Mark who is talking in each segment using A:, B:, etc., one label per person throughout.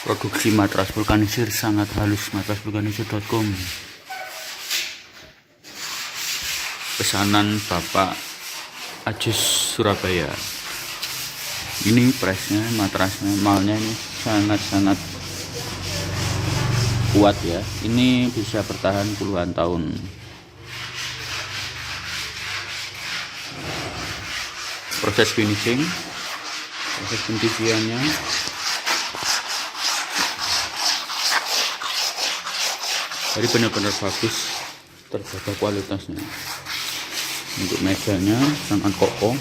A: Produksi matras vulkanisir sangat halus, matrasvulkanisir.com. Pesanan Bapak Ajis Surabaya. Ini presnya, matrasnya, malnya ini sangat-sangat kuat ya. Ini bisa bertahan puluhan tahun. Proses finishing, proses pentifiannya. Jadi benar-benar bagus, terjaga kualitasnya. Untuk mejanya sangat kokoh.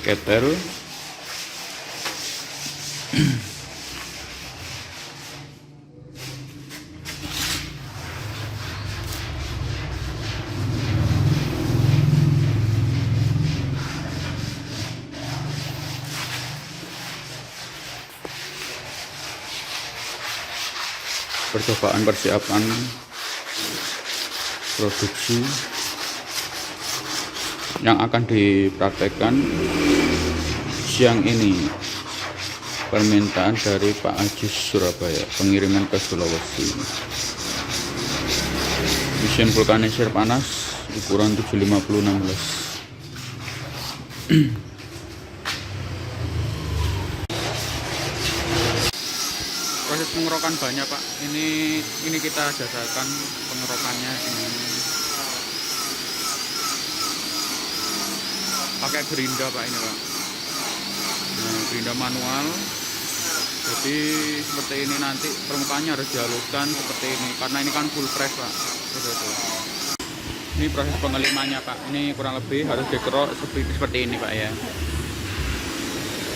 A: Ketel. Percobaan persiapan produksi yang akan dipraktekkan siang ini. Permintaan dari Pak Ajis Surabaya, pengiriman ke Sulawesi. Mesin vulkanisir panas ukuran 750/16. Proses pengerokan banyak Pak. Ini kita jasakan pengerokannya ini. Pakai gerinda Pak ini Pak. Nah, gerinda manual. Jadi seperti ini, nanti permukaannya harus dihaluskan seperti ini karena ini kan full press Pak. Ini proses pengelimannya Pak. Ini kurang lebih harus dikerok seperti ini Pak ya.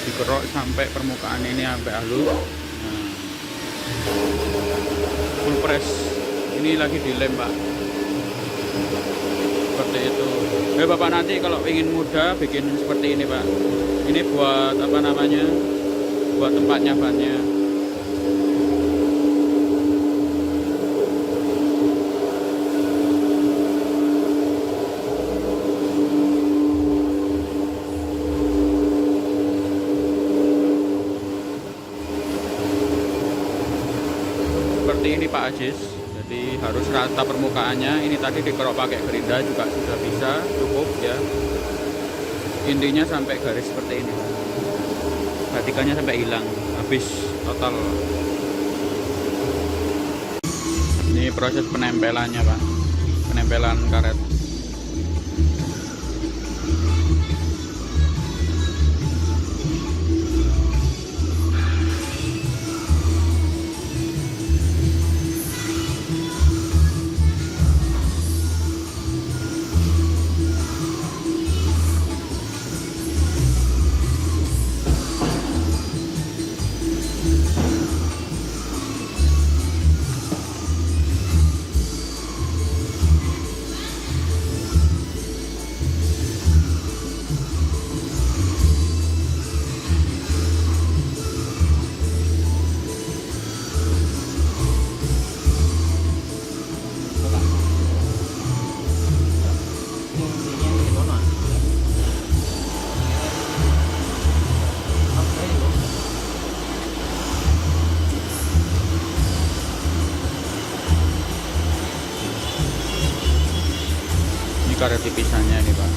A: Dikerok sampai permukaan ini sampai halus. Full press. Ini lagi dilem Pak, seperti itu. Bapak nanti kalau ingin mudah bikin seperti ini Pak. Ini buat apa namanya, buat tempatnya bannya. Seperti ini Pak Ajis. Jadi harus rata permukaannya. Ini tadi dikerok pakai gerinda juga sudah bisa, cukup ya. Intinya sampai garis seperti ini. Batikannya sampai hilang, habis total. Ini proses penempelannya Pak. Penempelan karet. Karet tipisannya ini Pak.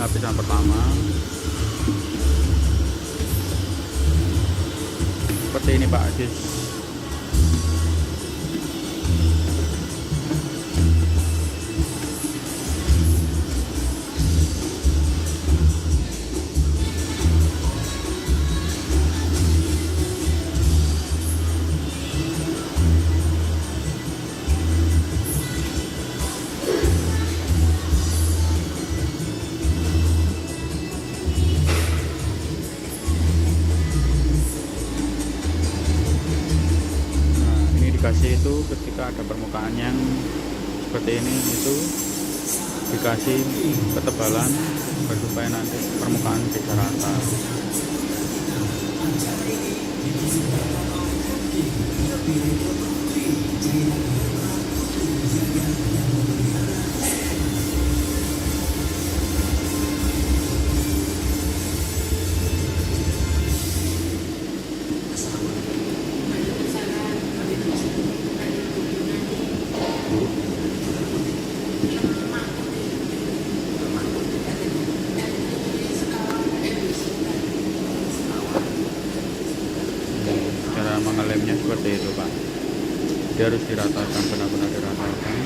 A: lapisan pertama. Seperti ini Pak Ajis. Dikasih itu ketika ada permukaan yang seperti ini, itu dikasih ketebalan supaya nanti permukaan bisa rata. Cara mengelemnya seperti itu Pak, dia harus diratakan, benar-benar diratakan.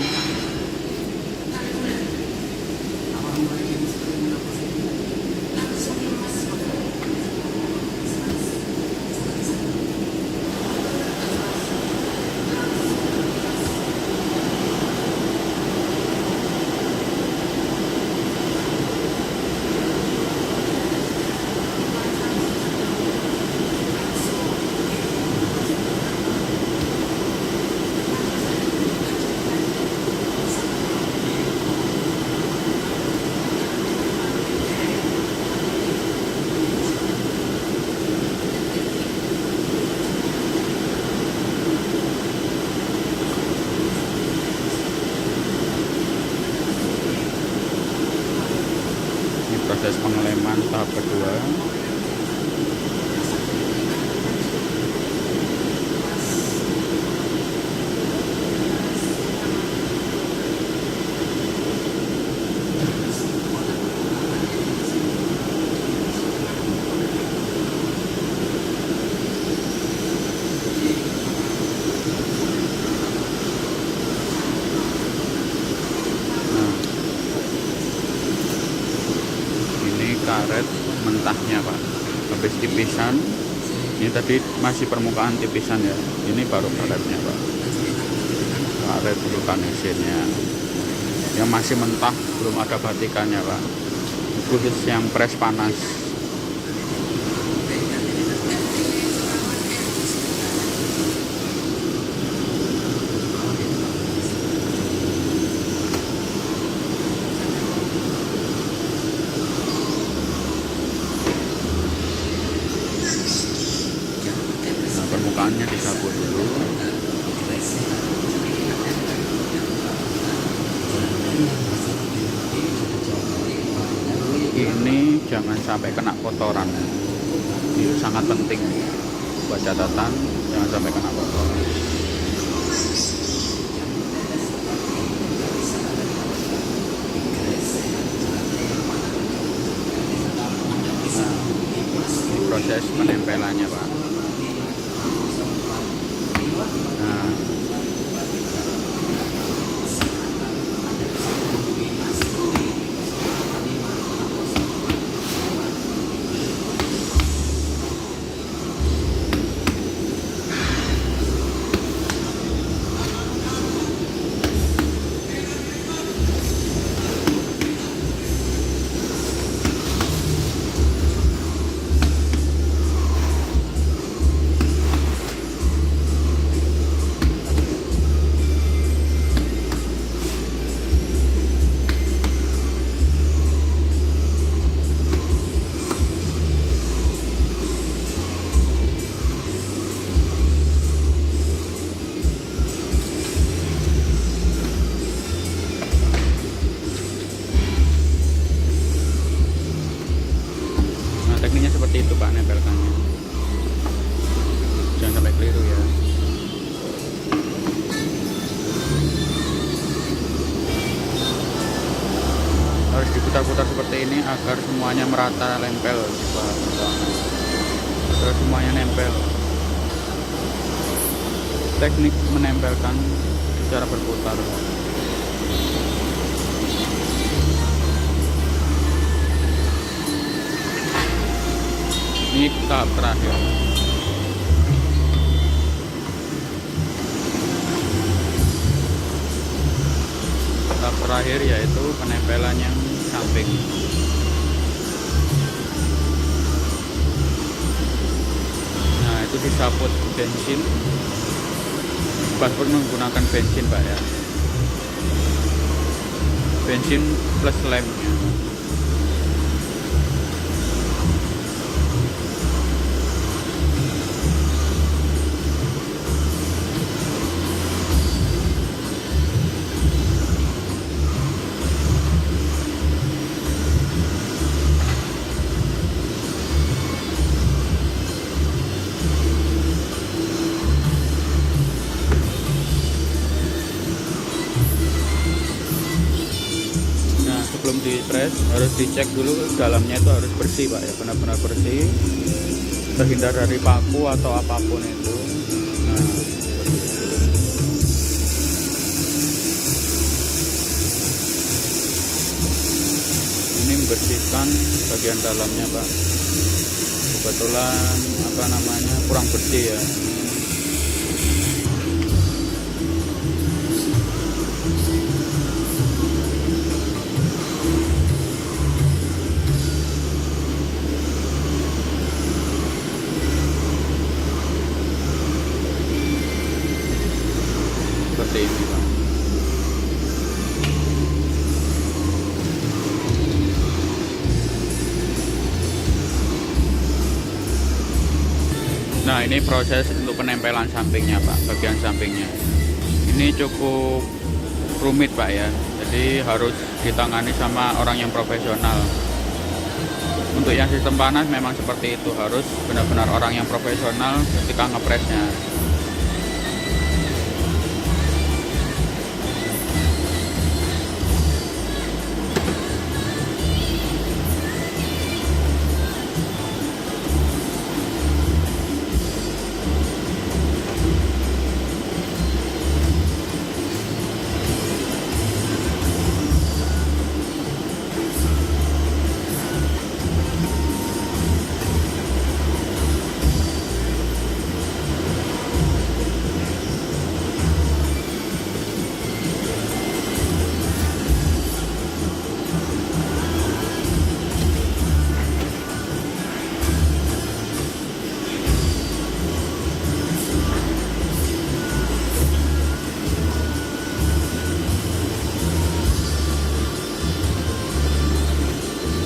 A: Proses pengeleman tahap kedua. Karet mentahnya Pak, habis tipisan. Ini tadi masih permukaan tipisan ya, ini baru karetnya Pak, karet vulkanisirnya yang masih mentah, belum ada batikannya Pak, khusus yang press panas. Permukaannya disapu dulu. Ini jangan sampai kena kotoran, ini sangat penting buat catatan, jangan sampai kena kotoran. Nah, ini proses penempelannya Pak. Nah, harus diputar-putar seperti ini agar semuanya merata nempel agar semuanya nempel. Teknik menempelkan secara berputar. Ini tahap terakhir. Tahap terakhir yaitu penempelan yang samping. Nah, itu disaput bensin. Paspor menggunakan bensin Pak ya. Bensin plus lemnya. Sebelum di-press harus dicek dulu dalamnya itu harus bersih Pak ya, benar-benar bersih, terhindar dari paku atau apapun itu. Nah, ini membersihkan bagian dalamnya Pak. Kebetulan kurang bersih ya. Seperti ini Pak. Nah, ini proses untuk penempelan sampingnya Pak, bagian sampingnya. Ini cukup rumit Pak ya, jadi harus ditangani sama orang yang profesional. Untuk yang sistem panas memang seperti itu, harus benar-benar orang yang profesional ketika ngepresnya.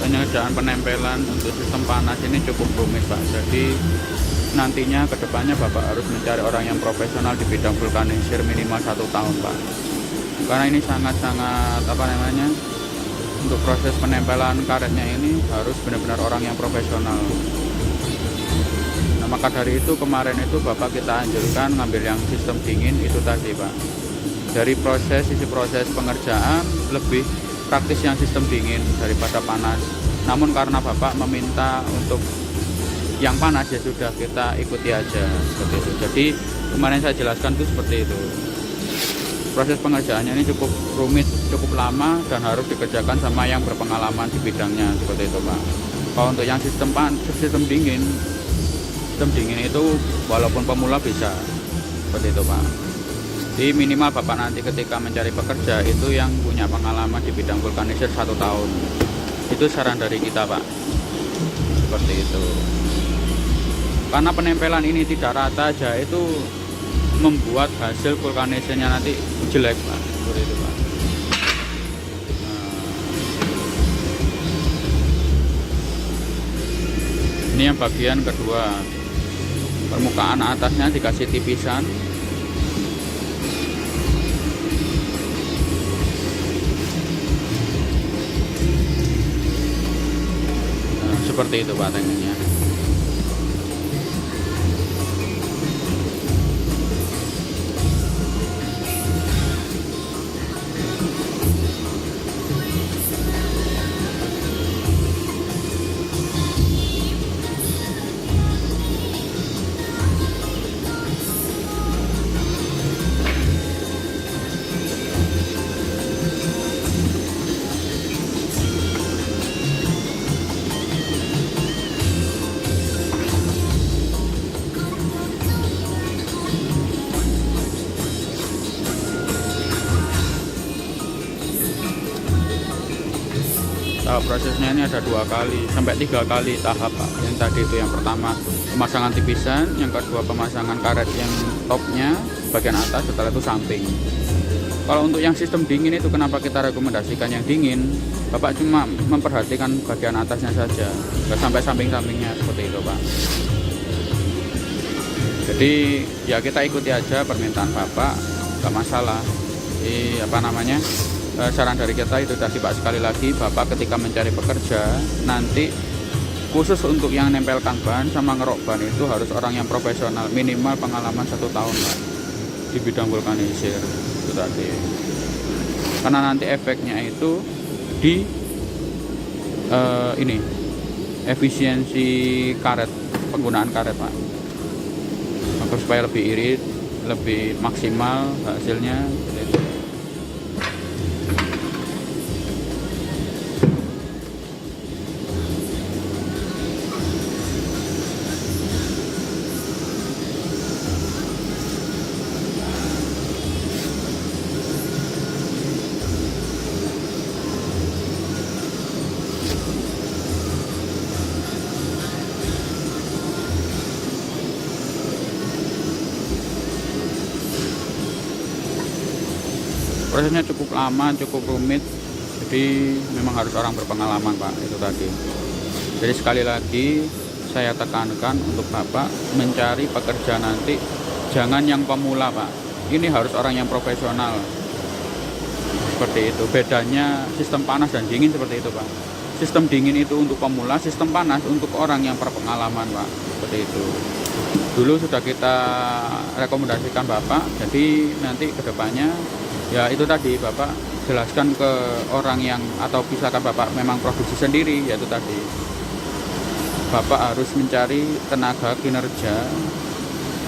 A: Penyediaan penempelan untuk sistem panas ini cukup rumit Pak, jadi nantinya kedepannya Bapak harus mencari orang yang profesional di bidang vulkanisir minimal 1 tahun Pak, karena ini sangat-sangat untuk proses penempelan karetnya ini harus benar-benar orang yang profesional. Nah, maka dari itu kemarin itu Bapak kita anjurkan ngambil yang sistem dingin itu tadi Pak. Dari sisi proses pengerjaan lebih praktis yang sistem dingin daripada panas. Namun karena Bapak meminta untuk yang panas, ya sudah kita ikuti aja seperti itu. Jadi kemarin saya jelaskan itu seperti itu. Proses pengerjaannya ini cukup rumit, cukup lama, dan harus dikerjakan sama yang berpengalaman di bidangnya seperti itu Pak. Kalau untuk yang sistem dingin itu walaupun pemula bisa seperti itu Pak. Jadi minimal Bapak nanti ketika mencari pekerja itu yang punya pengalaman di bidang vulkanisir 1 tahun. Itu saran dari kita Pak. Seperti itu. Karena penempelan ini tidak rata aja, itu membuat hasil vulkanisirnya nanti jelek Pak. Seperti itu Pak. Ini yang bagian kedua. Permukaan atasnya dikasih tipisan. Seperti itu Pak tekniknya. Tahap prosesnya ini ada 2 kali sampai 3 kali tahap Pak. Yang tadi itu yang pertama pemasangan tipisan, yang kedua pemasangan karet yang topnya bagian atas, setelah itu samping. Kalau untuk yang sistem dingin itu kenapa kita rekomendasikan yang dingin? Bapak cuma memperhatikan bagian atasnya saja, nggak sampai samping-sampingnya seperti itu Pak. Jadi ya kita ikuti aja permintaan Bapak, nggak masalah. Saran dari kita itu tadi Pak, sekali lagi Bapak ketika mencari pekerja nanti khusus untuk yang nempelkan ban sama ngerok ban itu harus orang yang profesional, minimal pengalaman 1 tahun Pak di bidang vulkanisir itu tadi. Karena nanti efeknya itu di efisiensi karet, penggunaan karet Pak, agar supaya lebih irit, lebih maksimal hasilnya gitu. Prosesnya cukup lama, cukup rumit, jadi memang harus orang berpengalaman Pak, itu tadi. Jadi sekali lagi saya tekankan untuk Bapak mencari pekerja nanti jangan yang pemula Pak, ini harus orang yang profesional, seperti itu. Bedanya sistem panas dan dingin seperti itu Pak. Sistem dingin itu untuk pemula, sistem panas untuk orang yang berpengalaman Pak, seperti itu. Dulu sudah kita rekomendasikan Bapak, jadi nanti kedepannya ya itu tadi Bapak jelaskan ke orang yang, atau misalkan Bapak memang produksi sendiri, yaitu tadi Bapak harus mencari tenaga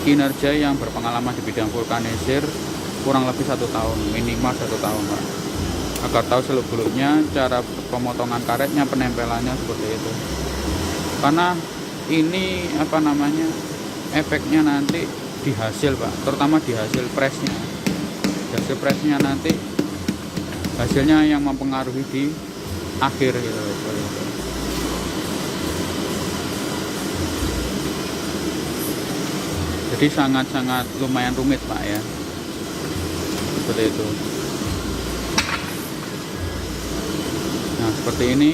A: kinerja yang berpengalaman di bidang vulkanisir kurang lebih 1 tahun, minimal 1 tahun Pak, agar tahu seluk-beluknya cara pemotongan karetnya, penempelannya seperti itu. Karena ini efeknya nanti di hasil Pak, terutama di hasil presnya. Hasil presnya nanti hasilnya yang mempengaruhi di akhir gitu. Jadi sangat-sangat lumayan rumit Pak ya, seperti itu. Nah seperti ini.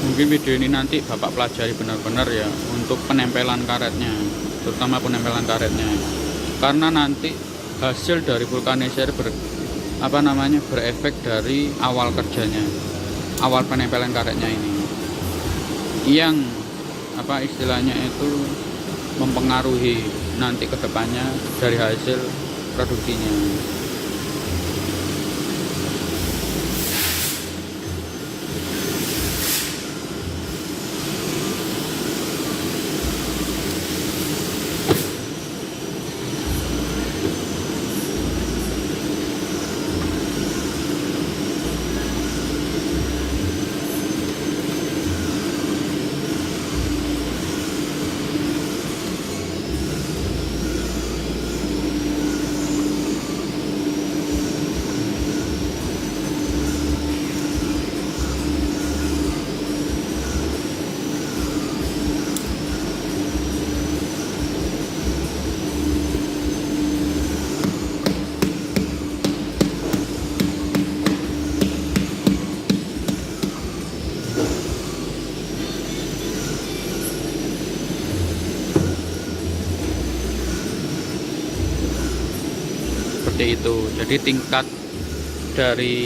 A: Mungkin video ini nanti Bapak pelajari benar-benar ya untuk penempelan karetnya, terutama penempelan karetnya. Karena nanti hasil dari vulkanisir berefek dari awal kerjanya, awal penempelan karetnya ini, yang istilahnya itu mempengaruhi nanti kedepannya dari hasil produksinya. Seperti itu. Jadi tingkat dari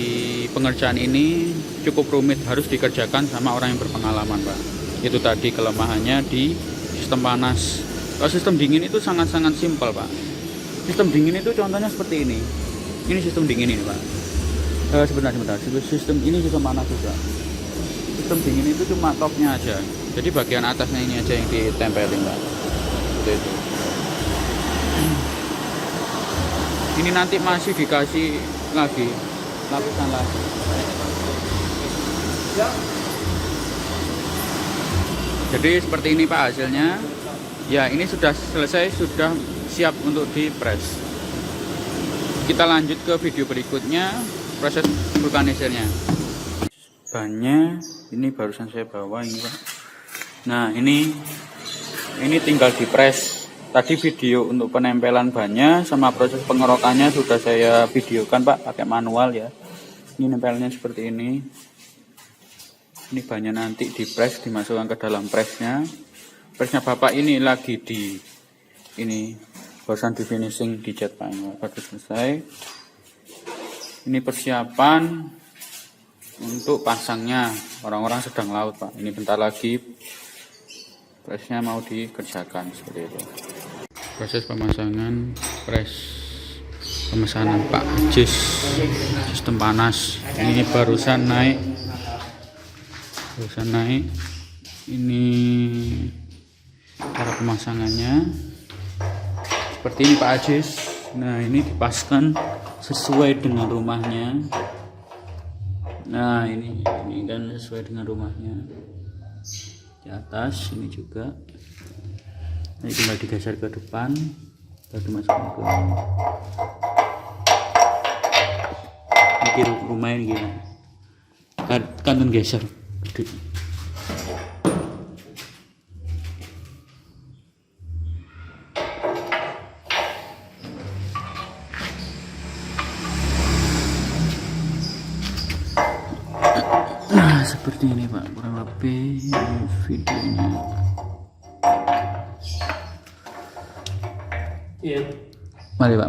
A: pengerjaan ini cukup rumit, harus dikerjakan sama orang yang berpengalaman Pak. Itu tadi kelemahannya di sistem panas. Kalau sistem dingin itu sangat-sangat simpel, Pak. Sistem dingin itu contohnya seperti ini. Ini sistem dingin ini, Pak. Sebentar. Sistem ini sistem panas juga. Sistem dingin itu cuma topnya aja. Jadi bagian atasnya ini aja yang ditempelin, Pak. Seperti itu. Ini nanti masih dikasih lagi lapisan lagi. Jadi seperti ini, Pak, hasilnya. Ya, ini sudah selesai, sudah siap untuk di-press. Kita lanjut ke video berikutnya, proses vulkanisirnya. Bannya ini barusan saya bawa ini, Pak. Nah, ini tinggal di-press. Tadi video untuk penempelan bannya sama proses pengerokannya sudah saya videokan, Pak, pakai manual ya. Ini nempelnya seperti ini. Ini bannya nanti di-press, dimasukkan ke dalam pressnya. Pressnya Bapak ini lagi ini barusan di finishing, dicat, Pak. Baru selesai. Ini persiapan untuk pasangnya. Orang-orang sedang laut, Pak. Ini bentar lagi pressnya mau dikerjakan seperti itu. Proses pemasangan press pemesanan Pak Ajis sistem panas. Ini barusan naik. Ini cara pemasangannya seperti ini, Pak Ajis. Nah, ini dipaskan sesuai dengan rumahnya. Nah, ini kan sesuai dengan rumahnya. Di atas ini juga. Ini tinggal digeser ke depan, baru dimasukkan ke ini rumah ini gini. Kan geser. Nah, seperti ini, Pak, kurang lebih videonya. Iya. Mari, Pak.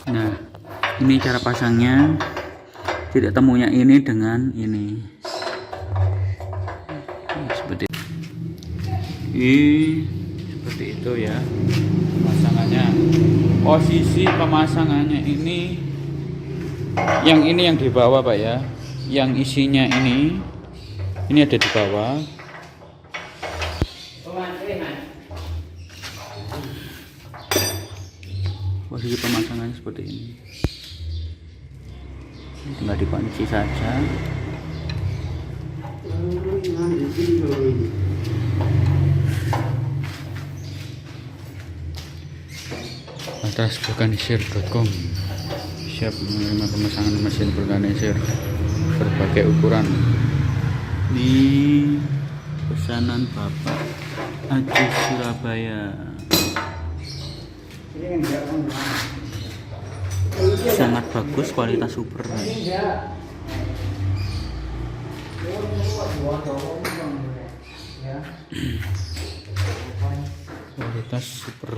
A: Nah, ini cara pasangnya. Titik temunya ini dengan ini. Seperti itu ya pemasangannya. Posisi pemasangannya ini yang di bawah, Pak ya. Yang isinya ini ada di bawah. Posisi pemasangannya seperti ini. Tinggal dikunci saja. Atas vulkanisir.com siap menerima pemesanan mesin vulkanisir berbagai ukuran. Ini pesanan Bapak Ajis Surabaya. Sangat bagus, kualitas super. Kualitas super.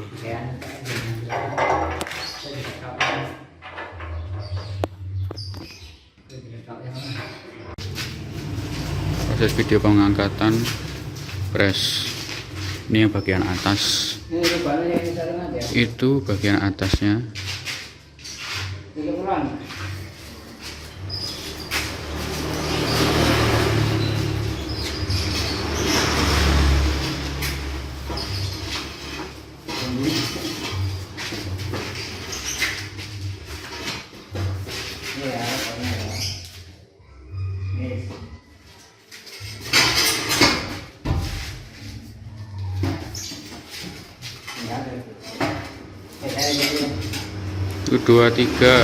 A: Proses video pengangkatan press. Ini yang bagian atas. Itu bagian atasnya. Itu 2, 3.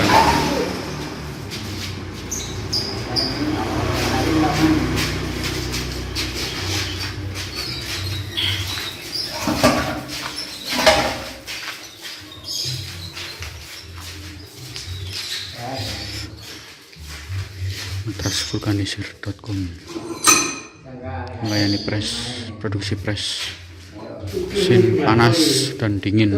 A: Vulkanisir.com melayani press, produksi press. Mesin panas dan dingin.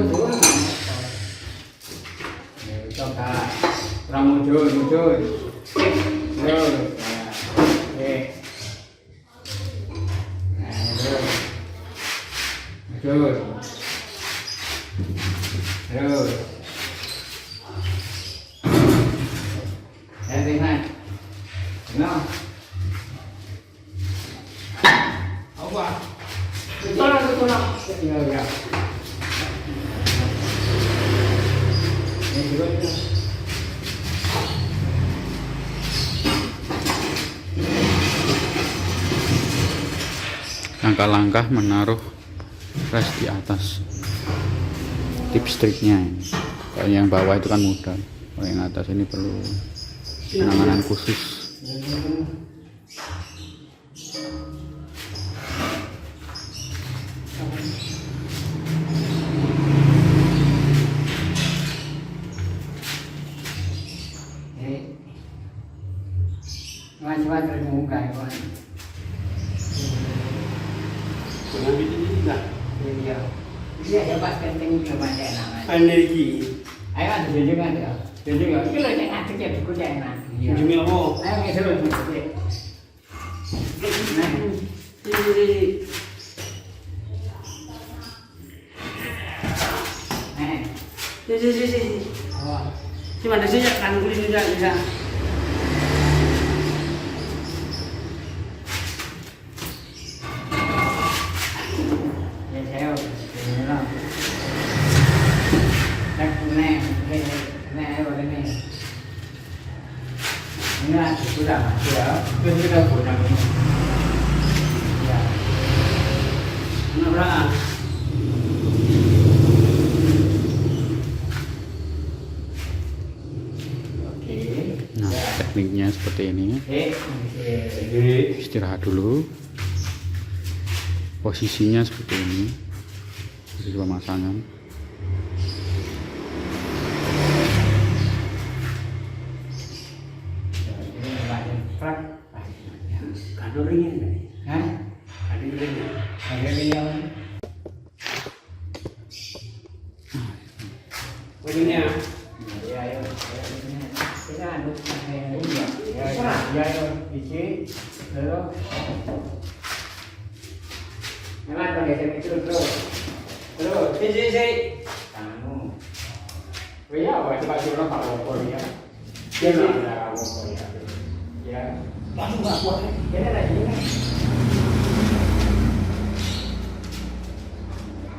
A: Langkah-langkah menaruh res di atas. Tips triknya ini. Kalau yang bawah itu kan mudah. Kalau yang atas ini perlu penanganan khusus.
B: Energi.
C: Ayo ada junjungan ya. Junjungan itu loh yang ngaduk ya, aku jangan.
B: Junjungan apa?
C: Ayo nggak seru. Nah,
B: Cuma ada sih kan kulit juga bisa.
C: ya saya udah. Nah, ayo ini. Ini sudah masuk ya. Itu sudah pulang. Ya.
B: Mana berapa?
A: Nah, tekniknya seperti ini. Istirahat dulu. Posisinya seperti ini. Posisi pemasangan.
B: Kado ringin.
C: Hah?
B: Kado ringin.
C: Ada yang
B: Wajibnya.
C: ya ayo. Kita anu ya ayo isi lalu memang kalau dia itu terus
B: Si.
C: kamu ya apa coba suruh Pak Wopor ya dia ada Wopor ya
B: Langsung nggak kuat.
C: kita lagi ini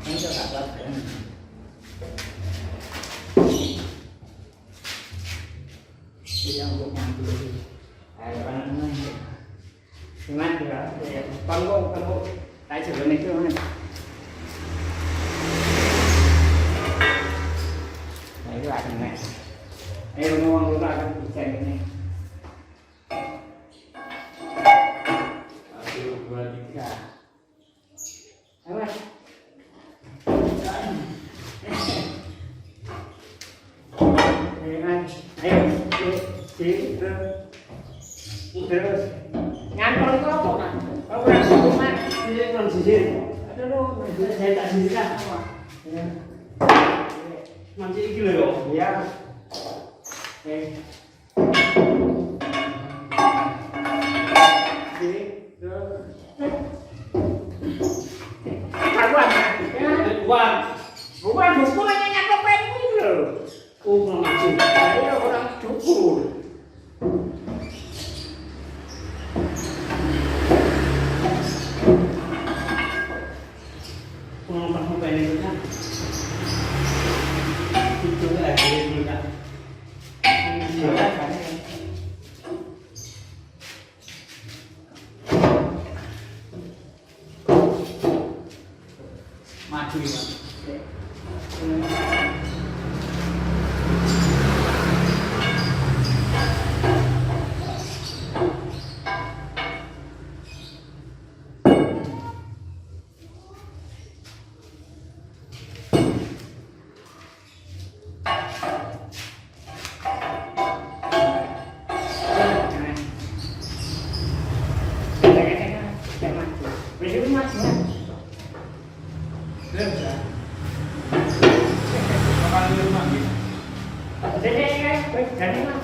C: ini juga kuat kan yang untuk ngambil air panas cuman ya kamu tại sửa này chưa này đấy các bạn thằng này đây là ngon lúc nào cũng xem cái này vừa đi cả đúng không đây này đây terus ngantong kok kok kok ora
B: Ini kan sisir.
C: aduh saya tak sisirkan
B: Masih iki lho.
C: ya oke sini karuan
B: Wah,
C: bukan sekolahnya nyakop ini lho
B: kurang macam.
C: saya orang cukur
B: Kurang paham apa ini kan. Itu lagi dulu kan.
C: maju ya Jadi jadi mas.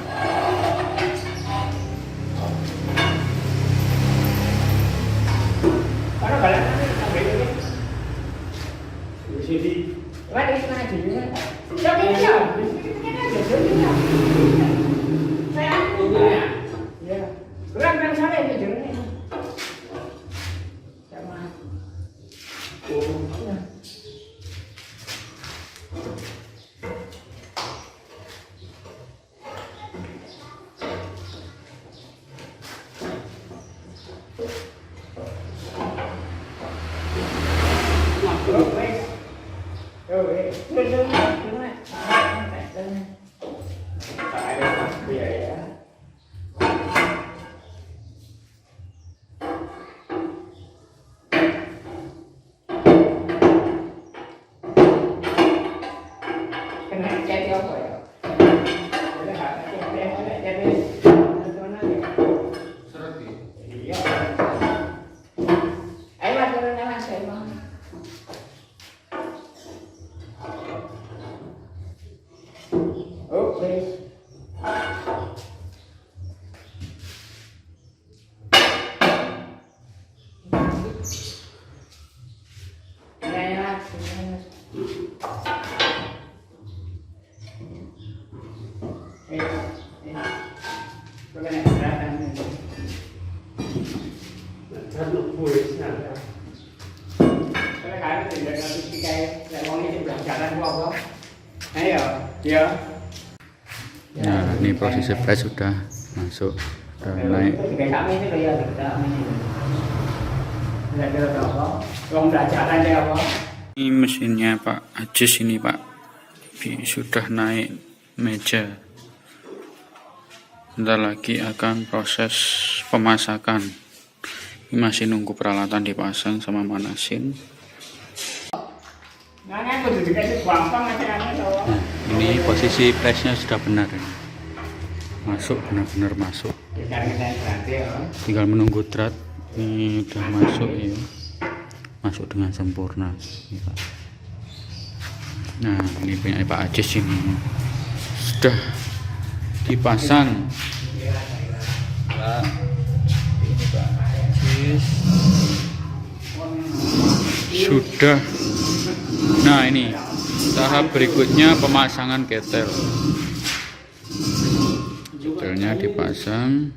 C: Kalau balik nanti sampai ini.
B: Di sini.
C: Lagi mana jadinya? Jadi ya, di sini kita aja jadinya. Saya
B: Ya.
C: ya. Kurang kan saya itu jadinya. Sama. Ya.
A: Nah, ini posisi pres sudah masuk, sudah naik. Ini mesinnya Pak Ajis ini Pak, sudah naik meja. Bentar lagi akan proses pemasakan. Ini masih nunggu peralatan dipasang sama manasin. Nah, ini posisi presnya sudah benar ini. Masuk, benar-benar masuk. Tinggal menunggu drat. Ini udah masuk ya. Masuk dengan sempurna. Nah, ini punya Pak Ajis ini. Sudah dipasang. Nah, ini Pak Ajis. Sudah. Nah, ini tahap berikutnya pemasangan ketel. Ketelnya dipasang.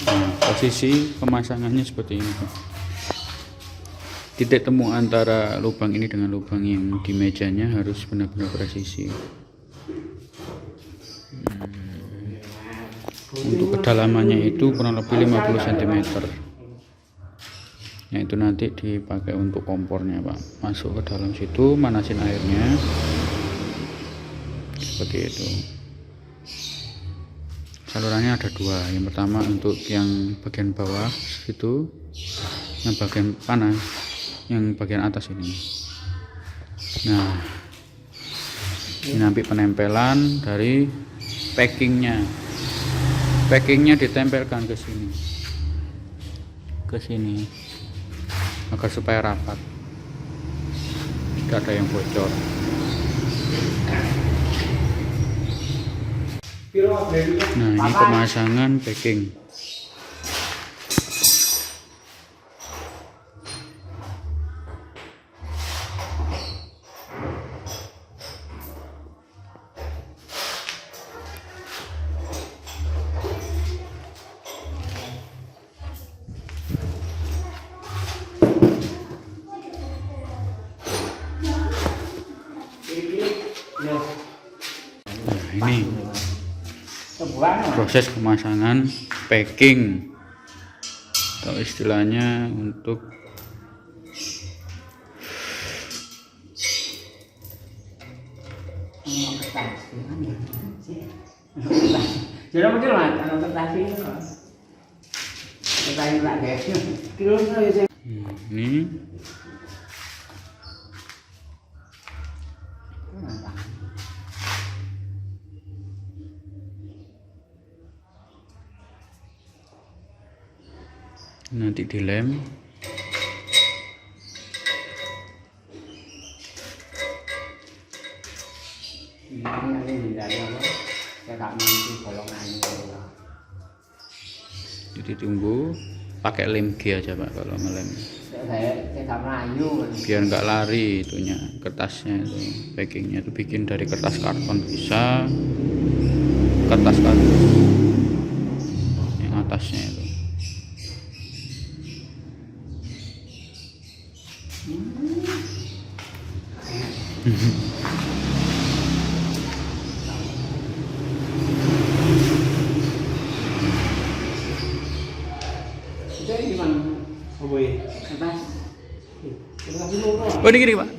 A: Nah, posisi pemasangannya seperti ini. Titik temu antara lubang ini dengan lubang yang di mejanya harus benar-benar presisi. Untuk kedalamannya itu kurang lebih 50 cm. Nah, itu nanti dipakai untuk kompornya Pak. Masuk ke dalam situ, manasin airnya. Seperti itu. Salurannya ada dua. Yang pertama untuk yang bagian bawah situ, yang bagian panas, yang bagian atas ini. Nah, ini nanti penempelan dari packingnya. Packingnya ditempelkan ke sini, agar supaya rapat, tidak ada yang bocor. Nah, ini pemasangan packing. Nah, ini proses pemasangan packing, atau istilahnya untuk
C: kertas gimana sih? Jadi mungkin lah kalau kertas ini loh. Kertas ini lah guys. Kilo saya.
A: Ini nanti dilem.
C: Ini nanti dari apa? Saya tak mampu golongannya.
A: Jadi tunggu pakai lem G aja Pak kalau ngelem.
C: Saya tak melayu.
A: Biar nggak lari itunya kertasnya itu, packingnya itu bikin dari kertas karton bisa, kertas kardus yang atasnya itu.
C: Itu gimana?
B: Oh boy.
C: Kertas. Kertas dulu kok.
A: Oh ini gini Pak.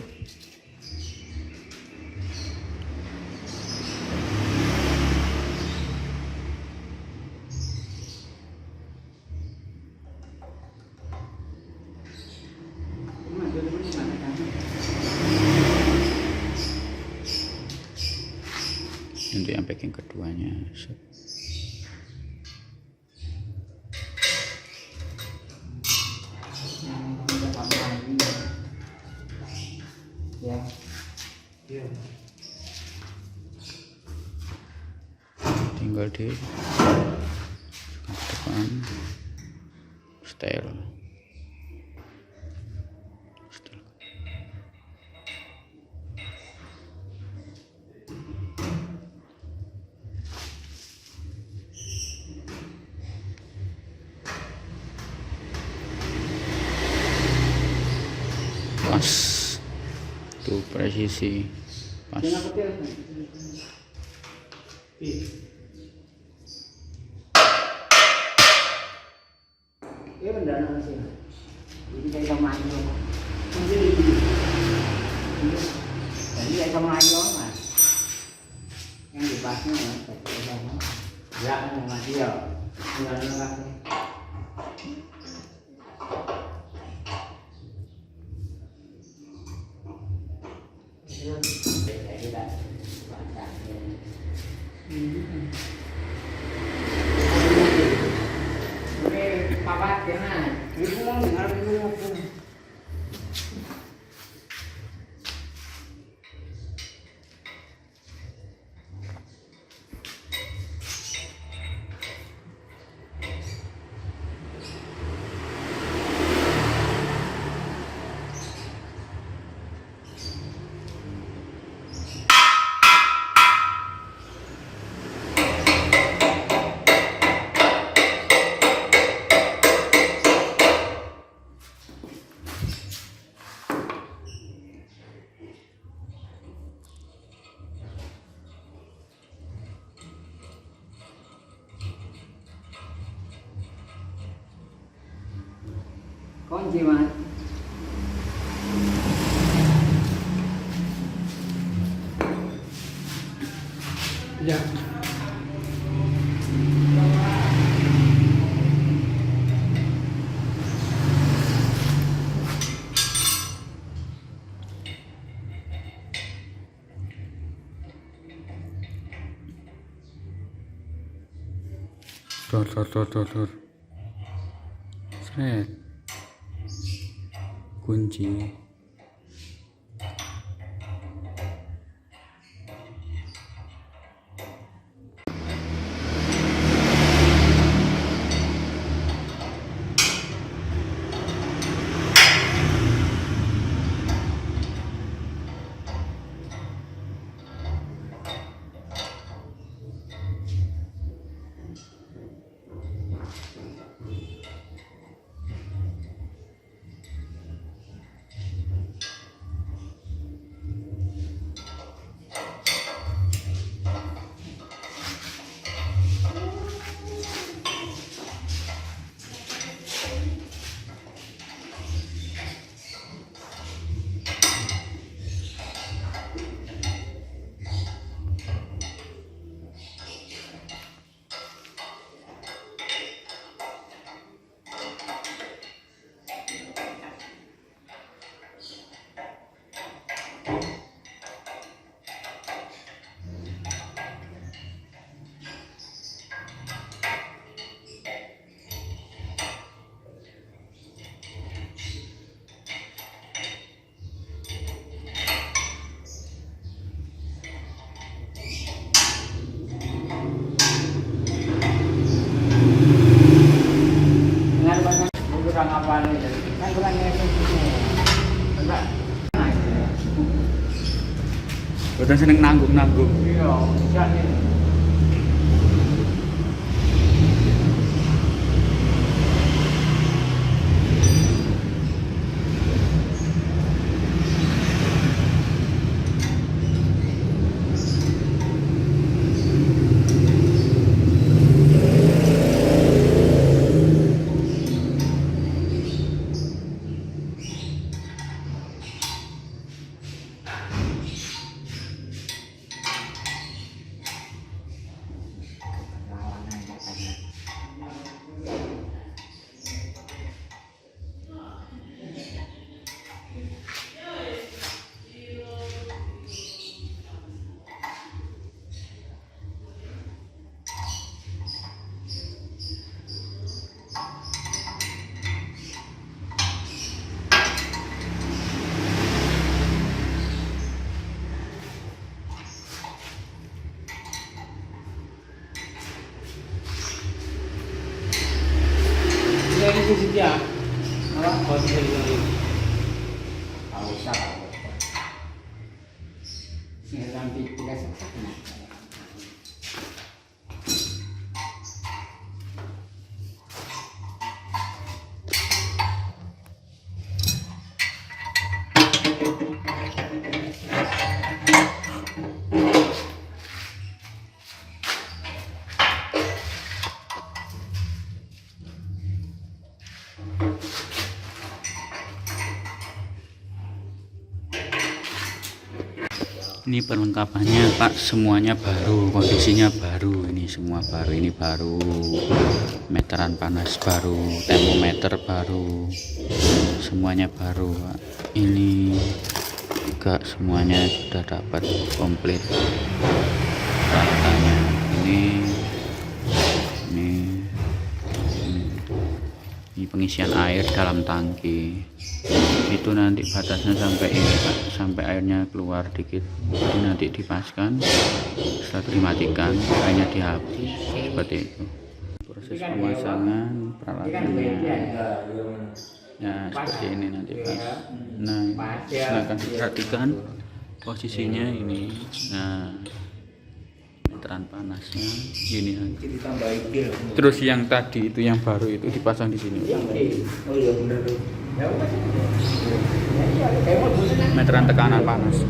A: Untuk yang packing keduanya. Set.
C: Ya.
B: Iya.
A: Tinggal di depan setel. Pas tuh presisi pas.
C: Jangan kecil.
B: Iya.
C: Ini beneran sih. Jadi kayak sama aja. Jadi kayak sama aja mas. Yang dipasnya mas. Ya, sama dia. Enggak ada. Papat ya nah, ini mau dengar dulu aku. Kunci mas.
B: Ya.
A: Dor. Sret. Kunci. Boten seneng nanggung-nanggung.
C: Iya, bisa nih.
B: Ini sisi dia.
C: Apa?
B: Oh, bisa ini.
C: Nggak usah. Nggak sampai 3 sesak.
A: Ini perlengkapannya Pak, semuanya baru, kondisinya baru, ini semua baru, ini baru, meteran panas baru, termometer baru, semuanya baru Pak. Ini juga semuanya sudah dapat komplit peralatannya. Ini pengisian air dalam tangki. Itu nanti batasnya sampai ini Pak, sampai airnya keluar dikit, jadi nanti dipaskan, setelah itu dimatikan, airnya dihapus, seperti itu proses pemasangan peralatannya. Ya seperti ini nanti Pak. Nah silahkan diperhatikan posisinya ini. Nah meteran panasnya ini nanti. Terus yang tadi itu yang baru itu dipasang di sini.
C: Oh iya bener tuh.
A: Meteran tekanan panas.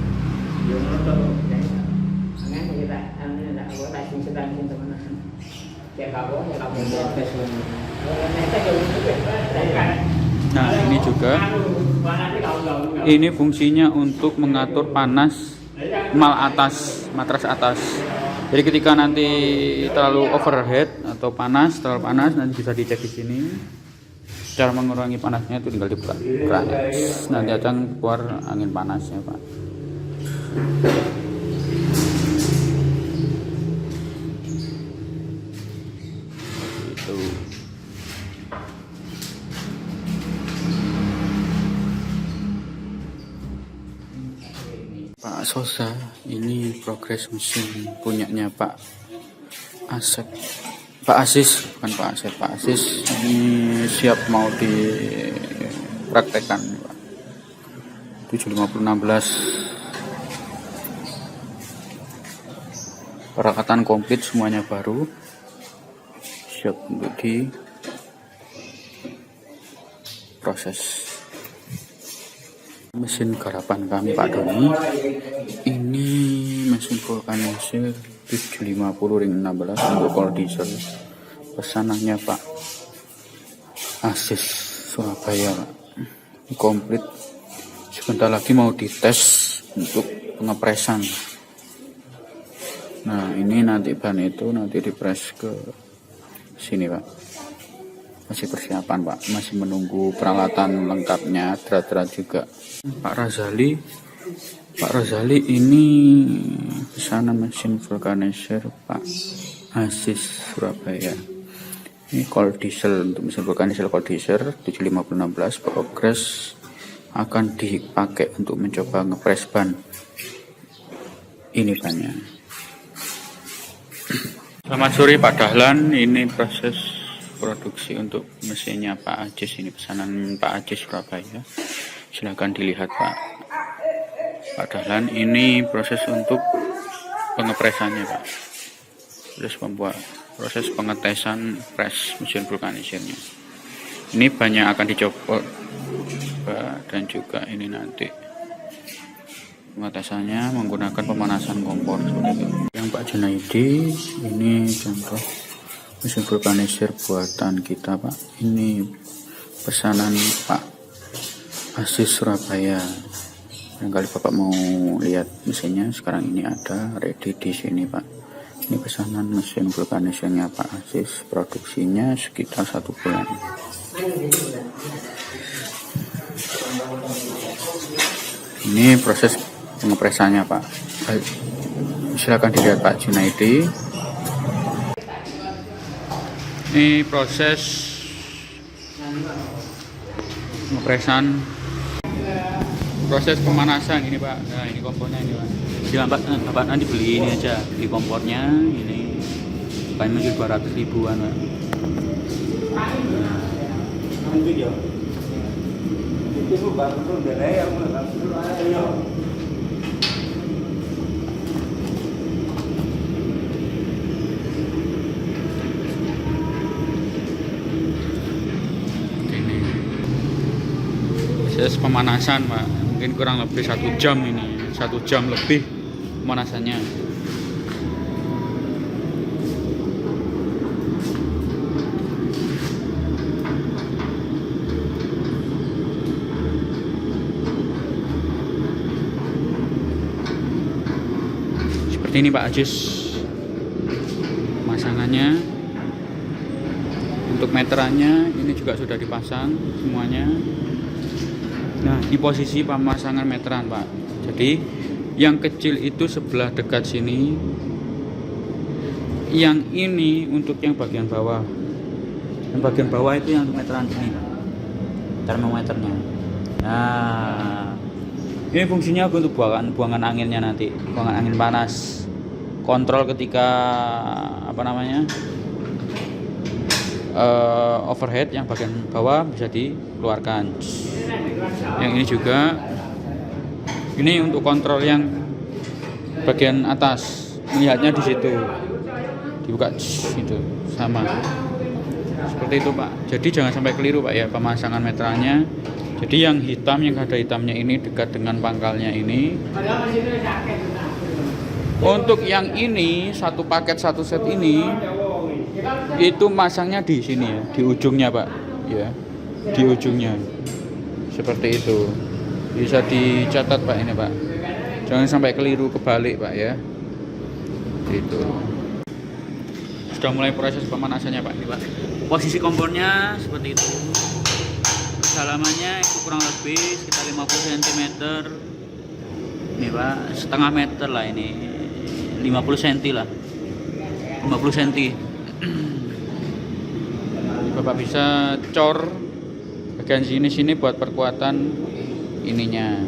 A: Nah ini juga, ini fungsinya untuk mengatur panas matras atas. Jadi ketika nanti terlalu overheat atau terlalu panas nanti bisa dicek di sini. Cara mengurangi panasnya itu tinggal dibuka kerannya, nanti akan keluar angin panasnya Pak. Itu Pak Sosa, ini progres mesin punyanya Pak Asep. Pak Asis, bukan Pak Asep, Pak Asis ini siap mau dipraktekkan Pak. 75016 peralatan komplit semuanya baru, siap untuk diproses. Mesin garapan kami Pak Doni, ini mesin vulkanisir 750 ring 16 untuk kol diesel, pesanannya Pak Asis Surabaya Pak. Komplit, sebentar lagi mau dites untuk pengepresan. Nah ini nanti ban itu nanti dipres ke sini Pak, masih persiapan Pak, masih menunggu peralatan lengkapnya, drat-drat juga. Pak Razali ini pesanan mesin vulkanisir Pak Asis Surabaya. Ini kol diesel, untuk mesin vulkanisir kol diesel 75016 progres akan dipakai untuk mencoba ngepres ban. Ini bannya. Selamat sore Pak Dahlan, ini proses produksi untuk mesinnya Pak Ajis, ini pesanan Pak Ajis Surabaya. Silahkan dilihat Pak. Pak Dahlan, ini proses untuk pengepresannya Pak. Proses pengetesan pres mesin vulkanisirnya. Ini banyak akan dicopot Pak, dan juga ini nanti pengetesannya menggunakan pemanasan kompor seperti itu. Yang Pak Junaidi, ini contoh mesin vulkanisir buatan kita Pak. Ini pesanan Pak Aziz Surabaya. Barangkali Bapak mau lihat mesinnya, sekarang ini ada ready di sini Pak. Ini pesanan mesin vulkanisirnya Pak Aziz, produksinya sekitar 1 bulan. Ini proses pengepresannya Pak. Silakan dilihat Pak Junaidi. Ini proses pengepresan, proses pemanasan ini Pak. Nah ini kompornya ini Pak. Silakan Bapak nanti beli ini aja, di kompornya ini paling mungkin 200 ribuan Pak. Ini proses pemanasan Pak, mungkin kurang lebih 1 jam ini, 1 jam lebih pemanasannya. Seperti ini Pak Aziz pemasangannya. Untuk meterannya ini juga sudah dipasang semuanya. Nah di posisi pemasangan meteran Pak, jadi yang kecil itu sebelah dekat sini, yang ini untuk yang bagian bawah. Yang bagian bawah itu yang untuk meteran ini Pak, termometernya. Nah ini fungsinya untuk buangan anginnya nanti, buangan angin panas. Kontrol ketika overhead yang bagian bawah bisa dikeluarkan. Yang ini juga, ini untuk kontrol yang bagian atas, melihatnya di situ, dibuka itu sama. Seperti itu Pak. Jadi jangan sampai keliru Pak ya pemasangan meterannya. Jadi yang hitam, yang ada hitamnya ini dekat dengan pangkalnya ini. Untuk yang ini satu paket satu set ini itu masangnya di sini ya, di ujungnya Pak ya, di ujungnya seperti itu. Bisa dicatat Pak ini Pak, jangan sampai keliru kebalik Pak ya. Itu sudah mulai proses pemanasannya Pak ini Pak. Posisi kompornya seperti itu, kedalamannya itu kurang lebih sekitar 50 cm ini Pak, setengah meter lah ini, 50 cm lah, 50 cm. Bapak bisa cor bagian sini buat perkuatan ininya.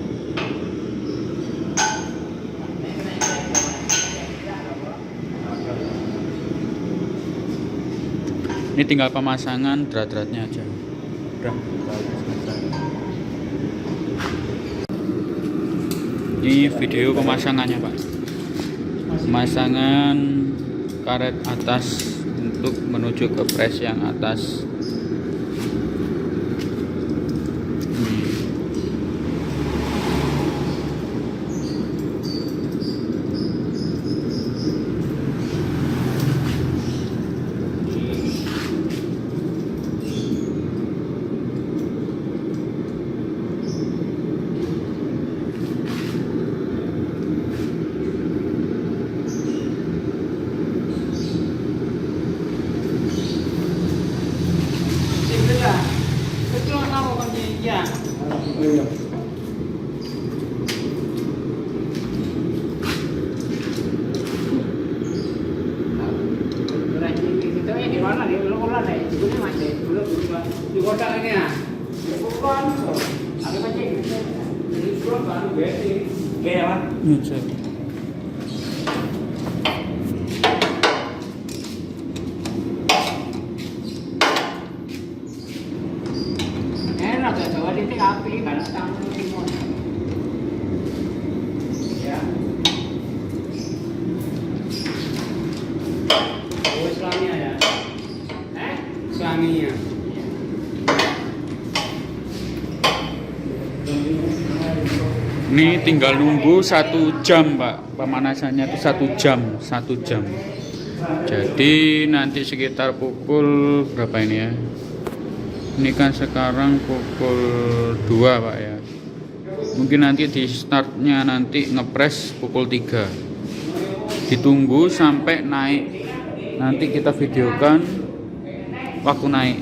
A: Ini tinggal pemasangan drat-dratnya aja. Udah. Ini video pemasangannya Pak. Pemasangan karet atas untuk menuju ke pres yang atas. Ini tinggal nunggu 1 jam Pak, pemanasannya itu 1 jam. Jadi nanti sekitar pukul berapa ini ya? Ini kan sekarang pukul 2 Pak ya. Mungkin nanti di startnya nanti ngepres pukul 3. Ditunggu sampai naik. Nanti kita videokan waktu naik.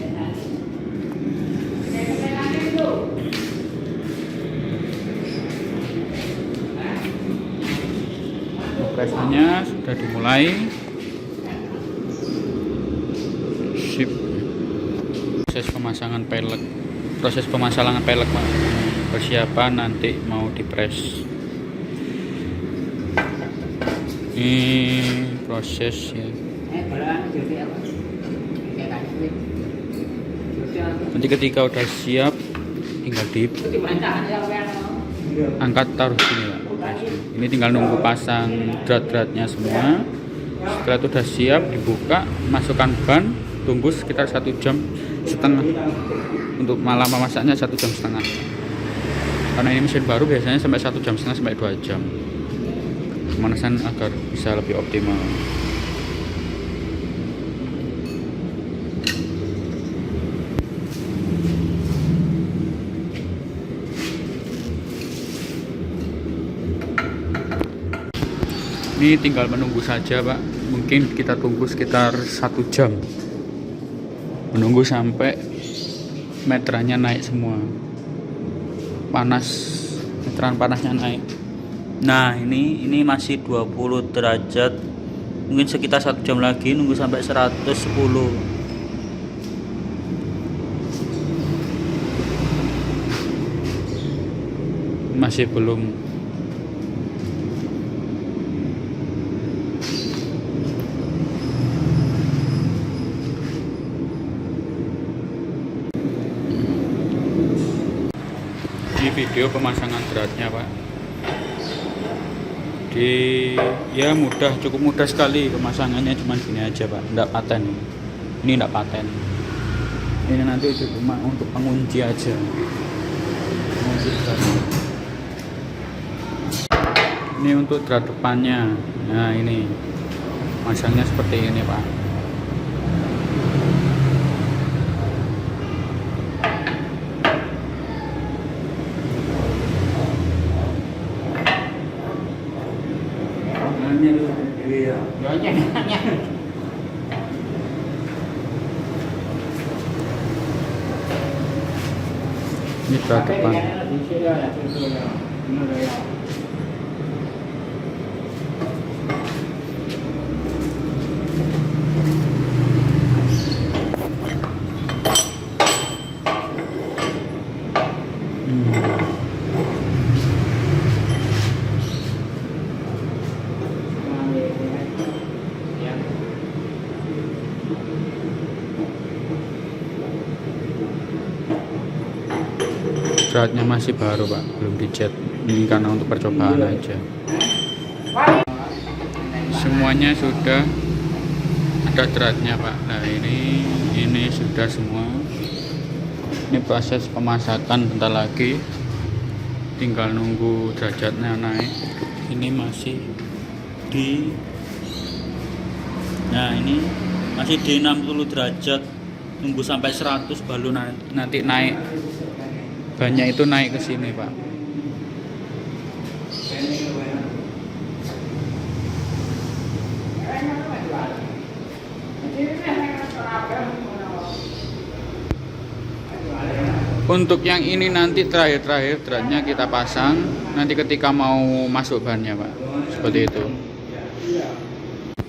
A: Ngepresnya sudah dimulai. Sip. Proses pemasangan pelek Pak. Persiapan nanti mau dipres. Ini proses ya. Nanti ketika udah siap tinggal angkat taruh sini Pak. Ini tinggal nunggu pasang drat-dratnya semua. Setelah itu udah siap dibuka, masukkan ban, tunggu sekitar 1,5 jam. Untuk malam memasaknya 1,5 jam. Karena ini mesin baru biasanya sampai 1,5 jam sampai 2 jam. Pemanasan agar bisa lebih optimal. Ini tinggal menunggu saja Pak. Mungkin kita tunggu sekitar 1 jam. Menunggu sampai meterannya naik semua. Meteran panasnya naik. Nah ini masih 20 derajat. Mungkin sekitar 1 jam lagi, nunggu sampai 110. Masih belum. Ini video pemasangan dratnya Pak. Ya mudah, cukup mudah sekali pemasangannya, cuma gini aja Pak, enggak paten. Ini enggak paten. Ini nanti cuma untuk pengunci aja. Pengunci drat. Ini untuk drat depannya. Nah ini masangnya seperti ini Pak. Ini drat depan. Dratnya masih baru Pak, belum dicat. Ini karena untuk percobaan aja. Semuanya sudah ada dratnya Pak. Nah ini sudah semua. Ini proses pemasakan bentar lagi. Tinggal nunggu derajatnya naik. Ini masih di. Nah ini masih di 60 derajat. Tunggu sampai 100 baru nanti naik. Banyak itu naik ke sini Pak. Untuk yang ini nanti terakhir dratnya kita pasang. Nanti ketika mau masuk bannya Pak. Seperti itu.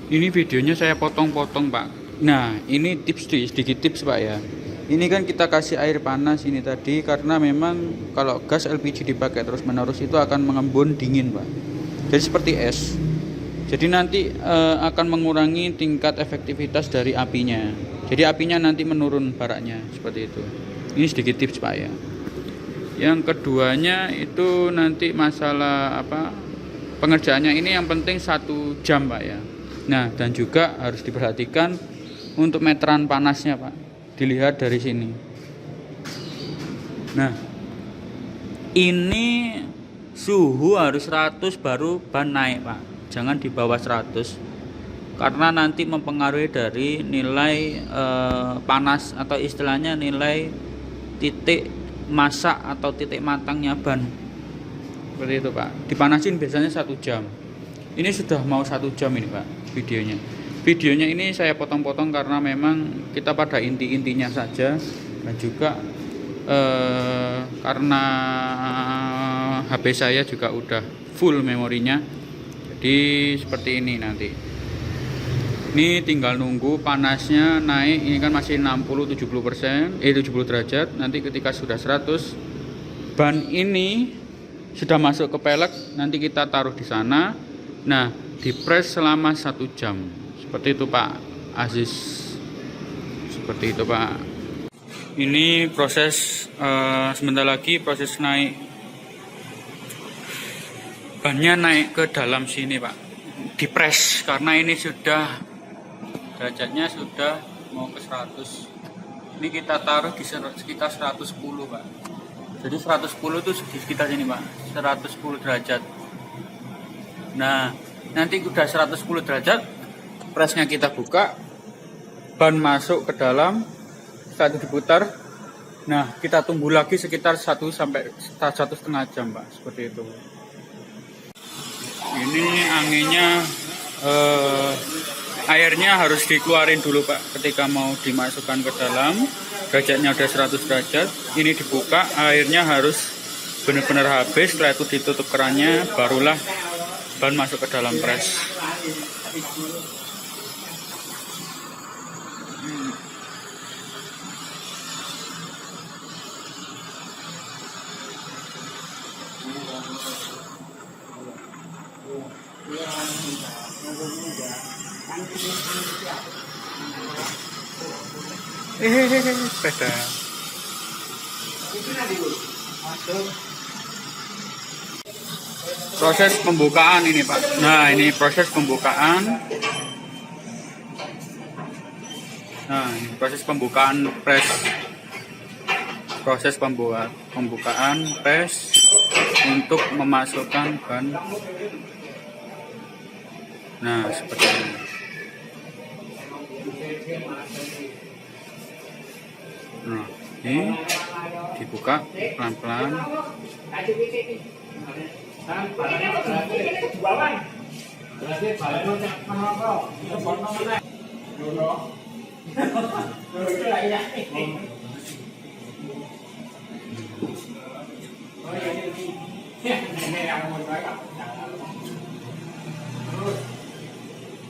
A: Ini videonya saya potong-potong Pak. Nah ini sedikit tips Pak ya. Ini kan kita kasih air panas ini tadi karena memang kalau gas LPG dipakai terus-menerus itu akan mengembun dingin Pak. Jadi seperti es. Jadi nanti akan mengurangi tingkat efektivitas dari apinya. Jadi apinya nanti menurun baraknya seperti itu. Ini sedikit tips Pak ya. Yang keduanya itu nanti masalah pengerjaannya ini yang penting 1 jam Pak ya. Nah dan juga harus diperhatikan untuk meteran panasnya Pak. Dilihat dari sini. Nah, ini suhu harus 100 baru ban naik Pak, jangan di bawah 100 karena nanti mempengaruhi dari nilai panas atau istilahnya nilai titik masak atau titik matangnya ban. Seperti itu Pak, dipanasin biasanya 1 jam. Ini sudah mau 1 jam ini Pak videonya ini saya potong-potong karena memang kita pada inti-intinya saja, dan juga karena HP saya juga udah full memorinya, jadi seperti ini. Nanti ini tinggal nunggu panasnya naik, ini kan masih 60-70%, 70 derajat. Nanti ketika sudah 100, ban ini sudah masuk ke pelek, nanti kita taruh di sana. Nah, dipres selama 1 jam. Seperti itu Pak Aziz. Seperti itu Pak. Ini proses sebentar lagi proses naik bannya, naik ke dalam sini Pak. Dipres karena ini sudah derajatnya sudah mau ke 100. Ini kita taruh di sekitar 110 Pak. Jadi 110 itu di sekitar sini Pak, 110 derajat. Nah, nanti udah 110 derajat, presnya kita buka, ban masuk ke dalam, saat diputar. Nah, kita tunggu lagi sekitar 1 sampai 1,5 jam Pak, seperti itu. Ini anginnya, airnya harus dikeluarin dulu Pak ketika mau dimasukkan ke dalam. Derajatnya udah 100 derajat, ini dibuka, airnya harus benar-benar habis. Setelah itu ditutup kerannya, barulah ban masuk ke dalam pres. Sepeda. Proses pembukaan ini Pak. Nah, ini proses pembukaan. Nah, ini proses pembukaan pres. Proses pembukaan pres untuk memasukkan ban. Nah, seperti ini. Nah, ini dibuka pelan-pelan.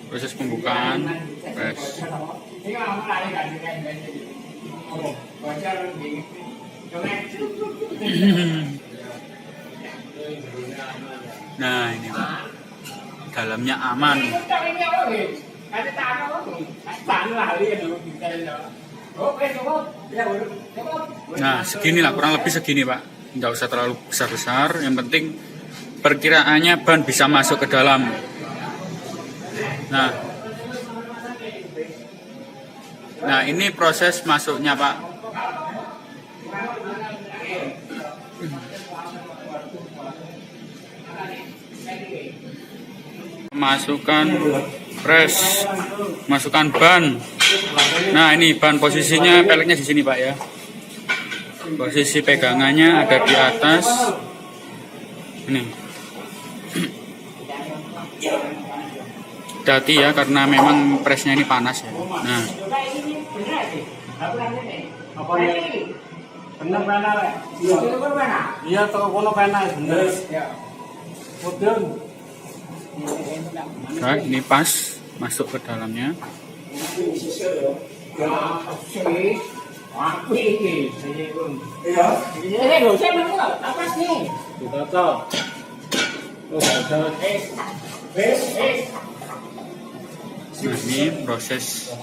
A: Proses pembukaan pres. Nah, ini Pak, dalamnya aman. Nah, seginilah, kurang lebih segini Pak, nggak usah terlalu besar-besar. Yang penting perkiraannya ban bisa masuk ke dalam. Nah, ini proses masuknya Pak. Masukkan pres, masukkan ban. Nah, ini ban posisinya, peleknya di sini Pak ya. Posisi pegangannya ada di atas. Ini. Hati-hati ya, karena memang presnya ini panas ya. Nah.
B: Bener pena Pak. Iya, toko kono pena bener. Mudun.
A: Nah, ini pas masuk ke dalamnya. Nah, ini proses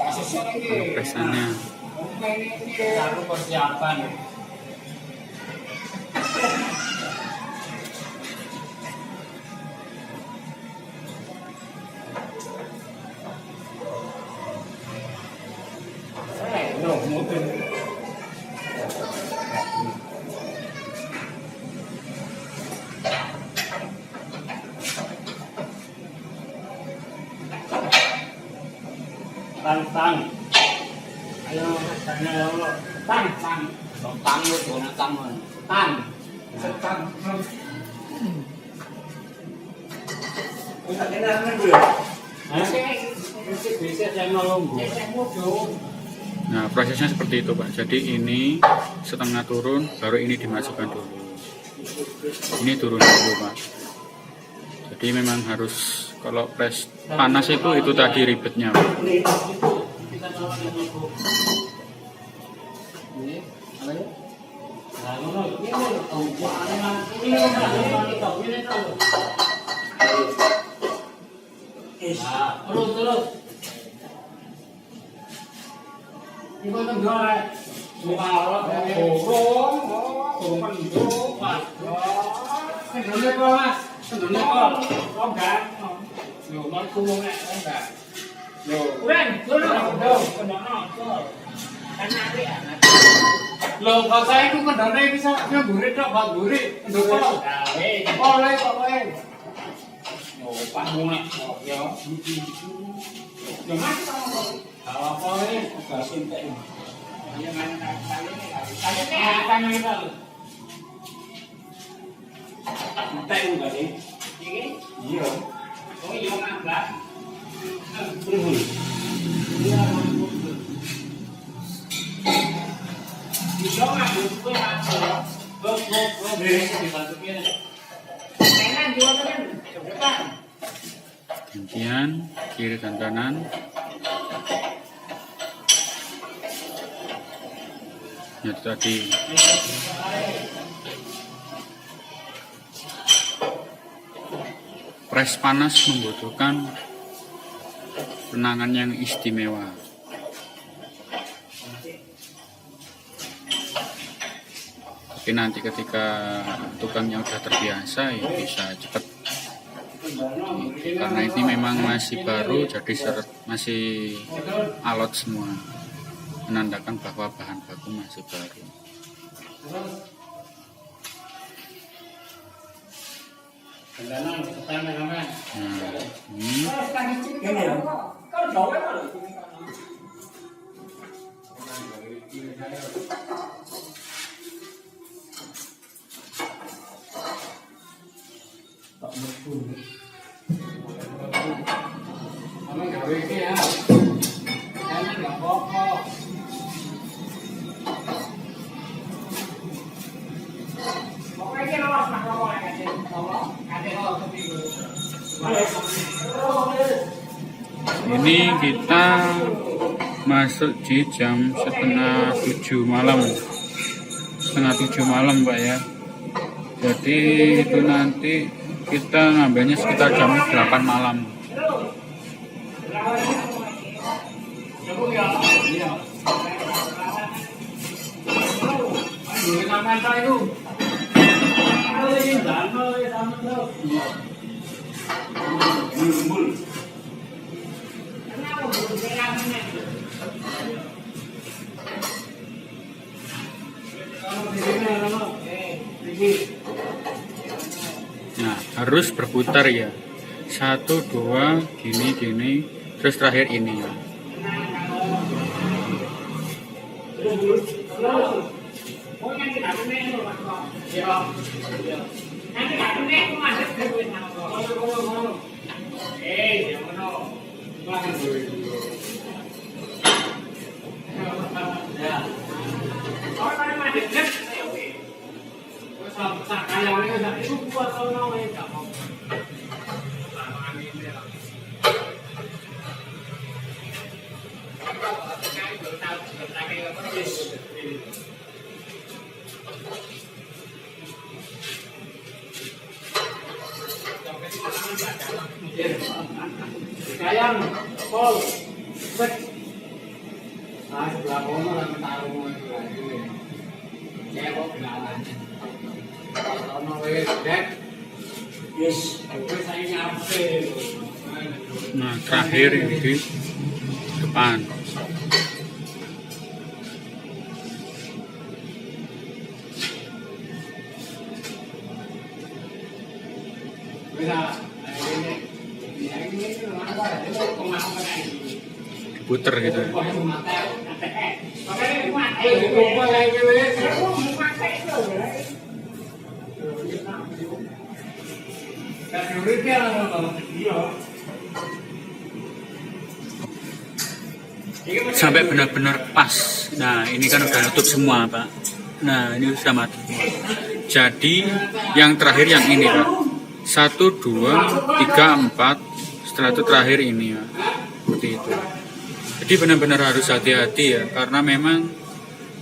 A: pesannya.
B: Persiapan. Tang. Ayo, tangnya lo. Tang.
C: Tang lu tuh tang man.
B: Tang. Tang. Kita kena mana dulu? Hah? Bisa yang nolong.
A: Nah, prosesnya seperti itu, Pak. Jadi ini setengah turun, baru ini dimasukkan dulu. Ini turun dulu, Pak. Jadi memang harus kalau press panas itu tadi ribetnya, Pak.
B: Terus. Ibu kan juara. Bukan orang turun kan itu, Mas. Sebenarnya kok, Mas. Sebenarnya kok. Oh, enggak. Yo, mau turun enggak. Yo, kurang. Loh, kalau saya itu kendalanya bisa ngeburit tok, Pak burit. Ndoko. Oleh kok kowe. Yo, Pak Muna. Yo. Yo, Mas. Kalau apa ini agak sintek. Hanya main tanya kita. Sintek enggak sih? Iya. Oh iya ngambak. Terus. Iya. Bisa nggak buku masuk? Bos, dimasukin. Kanan juga kan? Depan.
A: Gantian kiri dan kanan. Ya tadi press panas membutuhkan penangan yang istimewa. Tapi nanti ketika tukangnya udah terbiasa ya bisa cepat. Karena ini memang masih baru, jadi masih alot semua, menandakan bahwa bahan baku masih baru. Nah, ini ini kita masuk di jam setengah 7 malam, Pak ya. Jadi itu nanti kita ngambilnya sekitar jam 8 malam. Nah, harus berputar ya. 1, 2, gini, terus terakhir ini.
B: Sayang, Pol, bet. Ah, sebelah kono lagi tarung lagi. Cewek kenalan. Kalau wes, dek. Yes, aku saya nyampe.
A: Nah, terakhir ini di depan. diputer gitu. Sampai benar-benar pas. Nah, ini kan udah nutup semua, Pak. Nah, ini sudah mati. Jadi yang terakhir yang ini, Pak. 1, 2, 3, 4. Setelah itu terakhir ini, ya. Seperti itu. Jadi benar-benar harus hati-hati ya, karena memang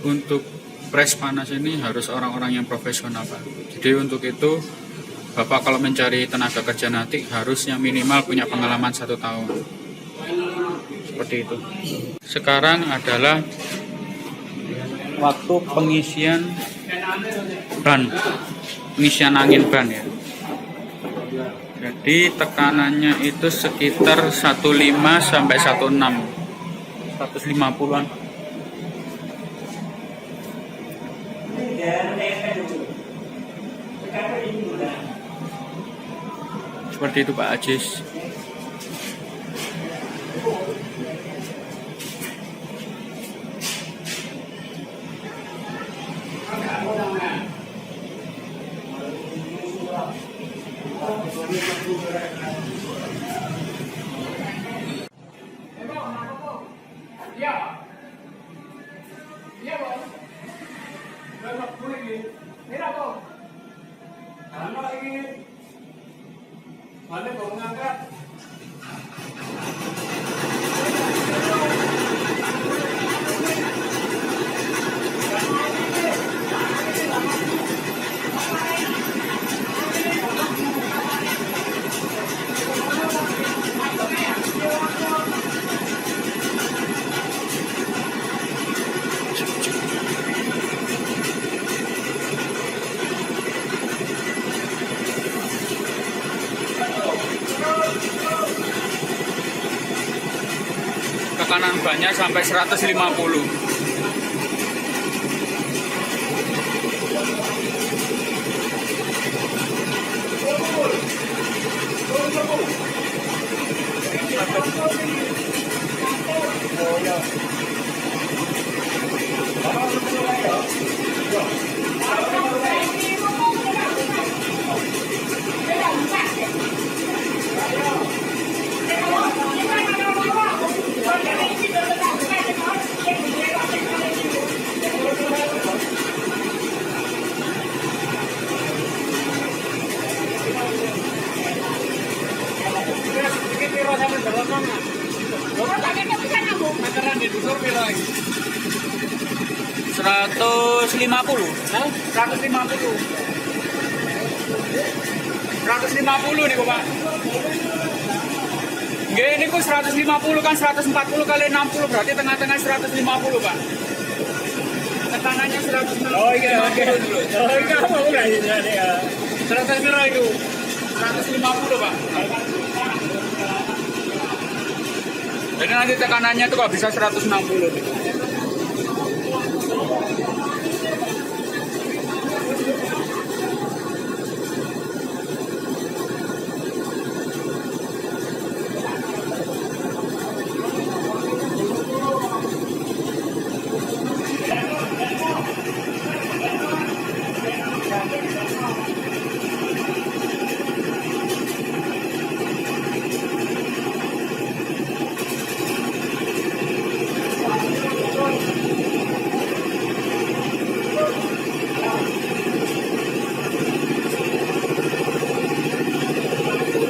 A: untuk press panas ini harus orang-orang yang profesional, Pak. Jadi untuk itu Bapak kalau mencari tenaga kerja nanti harusnya minimal punya pengalaman 1 tahun. Seperti itu. Sekarang adalah waktu pengisian ban, pengisian angin ban ya. Jadi tekanannya itu sekitar 15 sampai 16, 150-an. Seperti itu Pak Ajis. Tekanan bannya sampai 150. Seratus lima puluh nih Pak. Nggih niku 150 kan 140 kali 60 berarti tengah-tengah 150 Pak. Tekanannya 160. Oh iya oke. Oh iya mau enggak ya. 100 kilo itu. 150 Pak. Jadi nanti tekanannya tuh kok bisa 160 nih.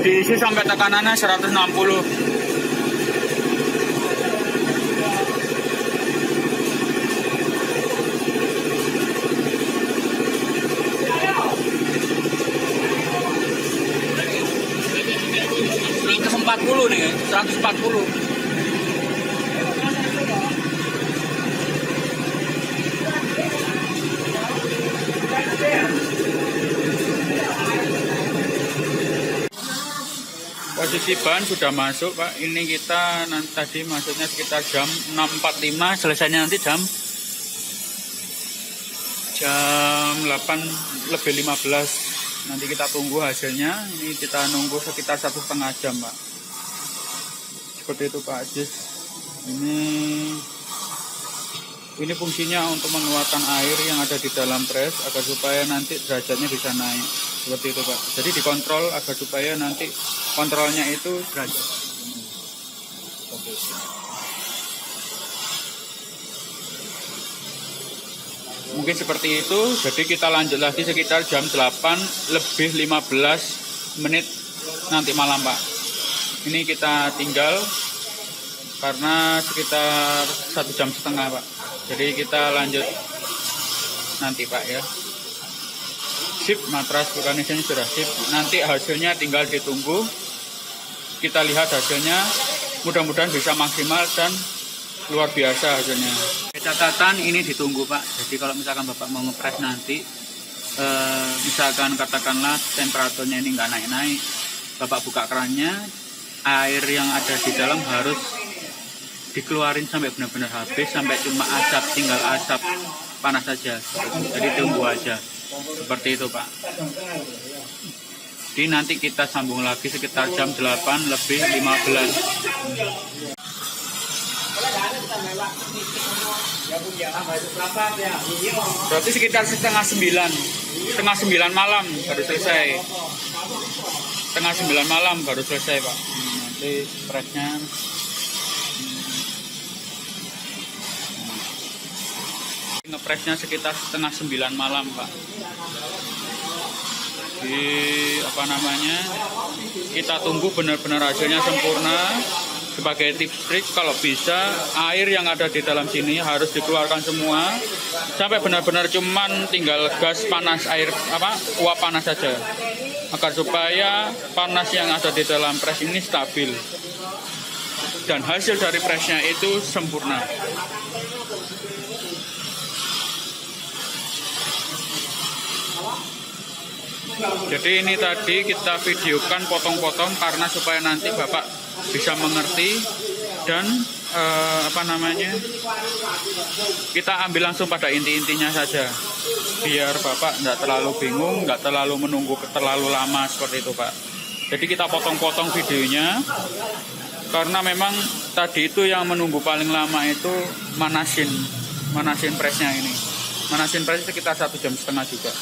A: Diisi sampai tekanannya 160. Nih, 140. Posisi ban sudah masuk Pak. Ini kita tadi masuknya sekitar jam 6.45, selesainya nanti jam 8:15. Nanti kita tunggu hasilnya. Ini kita nunggu sekitar 1,5 jam Pak. Seperti itu Pak Ajis. Ini fungsinya untuk mengeluarkan air yang ada di dalam pres agar supaya nanti derajatnya bisa naik. Seperti itu Pak. Jadi dikontrol agar supaya nanti kontrolnya itu derajat. Mungkin seperti itu. Jadi kita lanjut lagi sekitar jam 8 lebih 15 menit nanti malam Pak. Ini kita tinggal karena sekitar 1,5 jam Pak. Jadi kita lanjut nanti Pak ya. Sip, matras vulkanisnya sudah sip. Nanti hasilnya tinggal ditunggu. Kita lihat hasilnya. Mudah-mudahan bisa maksimal dan luar biasa hasilnya. Catatan ini ditunggu Pak. Jadi kalau misalkan Bapak mau ngepres nanti, misalkan katakanlah temperaturnya ini nggak naik-naik, Bapak buka kerannya, air yang ada di dalam harus dikeluarin sampai benar-benar habis, sampai cuma asap, tinggal asap panas saja. Jadi tunggu aja. Seperti itu Pak. Jadi nanti kita sambung lagi sekitar jam 8 lebih 15. Berarti sekitar setengah 9 malam baru selesai. Setengah 9 malam baru selesai Pak. Nanti presnya. Ngepresnya sekitar setengah 9 malam Pak. Kita tunggu benar-benar hasilnya sempurna. Sebagai tips trik, kalau bisa air yang ada di dalam sini harus dikeluarkan semua sampai benar-benar cuman tinggal gas panas, uap panas saja, agar supaya panas yang ada di dalam pres ini stabil dan hasil dari presnya itu sempurna. Jadi ini tadi kita videokan potong-potong karena supaya nanti Bapak bisa mengerti dan kita ambil langsung pada inti-intinya saja biar Bapak nggak terlalu bingung, nggak terlalu menunggu terlalu lama seperti itu Pak. Jadi kita potong-potong videonya karena memang tadi itu yang menunggu paling lama itu manasin presnya ini. Manasin pres sekitar 1,5 jam juga.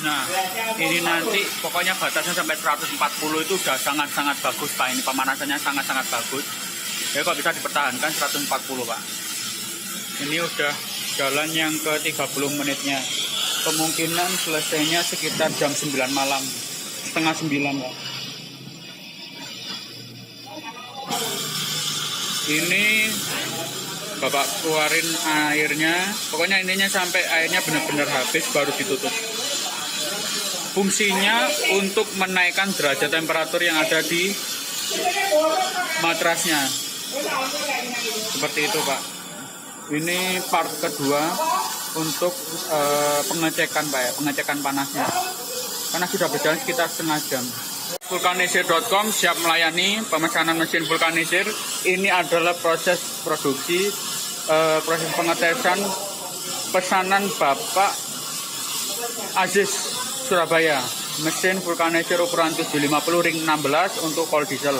A: Nah, ini nanti pokoknya batasnya sampai 140 itu udah sangat-sangat bagus Pak. Ini pemanasannya sangat-sangat bagus. Ya kok bisa dipertahankan 140 Pak. Ini udah jalan yang ke 30 menitnya. Kemungkinan selesainya sekitar jam 9 malam. Setengah 9 Pak. Ini Bapak keluarin airnya. Pokoknya intinya sampai airnya benar-benar habis baru ditutup. Fungsinya untuk menaikkan derajat temperatur yang ada di matrasnya. Seperti itu Pak. Ini part kedua untuk pengecekan Pak ya, pengecekan panasnya. Karena sudah berjalan sekitar setengah jam. Vulkanisir.com siap melayani pemesanan mesin vulkanisir. Ini adalah proses produksi, proses pengetesan pesanan Bapak Aziz Surabaya, mesin vulkanisir ukuran 750 ring 16 untuk kol diesel.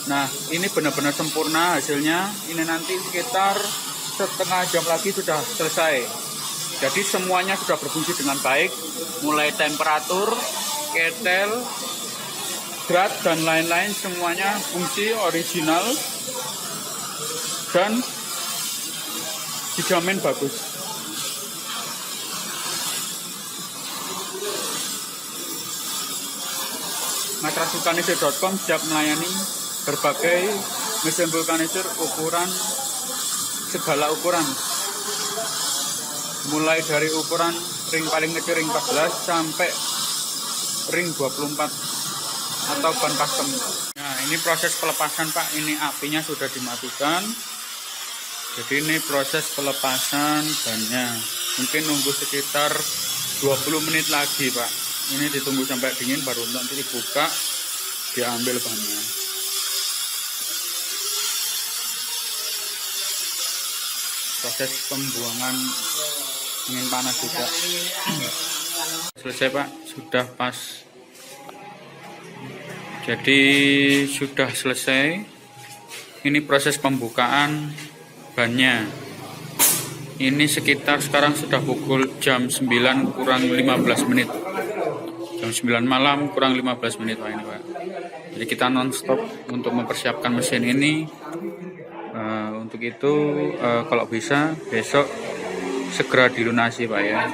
A: Nah, ini benar-benar sempurna hasilnya. Ini nanti sekitar setengah jam lagi sudah selesai. Jadi semuanya sudah berfungsi dengan baik, mulai temperatur, ketel, drat dan lain-lain semuanya fungsi original dan dijamin bagus. Matrasvulkanisir.com siap melayani berbagai mesin vulkanisir ukuran, segala ukuran, mulai dari ukuran ring paling kecil ring 14 sampai ring 24 atau ban custom. Nah, ini proses pelepasan Pak. Ini apinya sudah dimatikan. Jadi ini proses pelepasan bannya. Mungkin nunggu sekitar 20 menit lagi Pak. Ini ditunggu sampai dingin baru nanti dibuka, diambil bannya. Proses pembuangan ingin panas juga. Selesai Pak, sudah pas. Jadi sudah selesai. Ini proses pembukaan bannya. Ini sekitar sekarang sudah pukul jam 9 kurang 15 menit. Jam 9 malam kurang 15 menit Pak ini Pak. Jadi kita non-stop untuk mempersiapkan mesin ini. Untuk itu kalau bisa besok segera dilunasi Pak ya.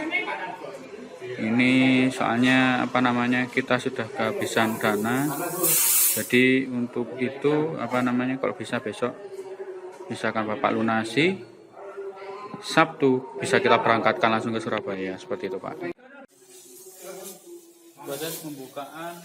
A: Ini soalnya apa namanya, kita sudah kehabisan dana. Jadi untuk itu apa namanya, kalau bisa besok misalkan Bapak lunasi, Sabtu bisa kita berangkatkan langsung ke Surabaya, seperti itu Pak. Proses pembukaan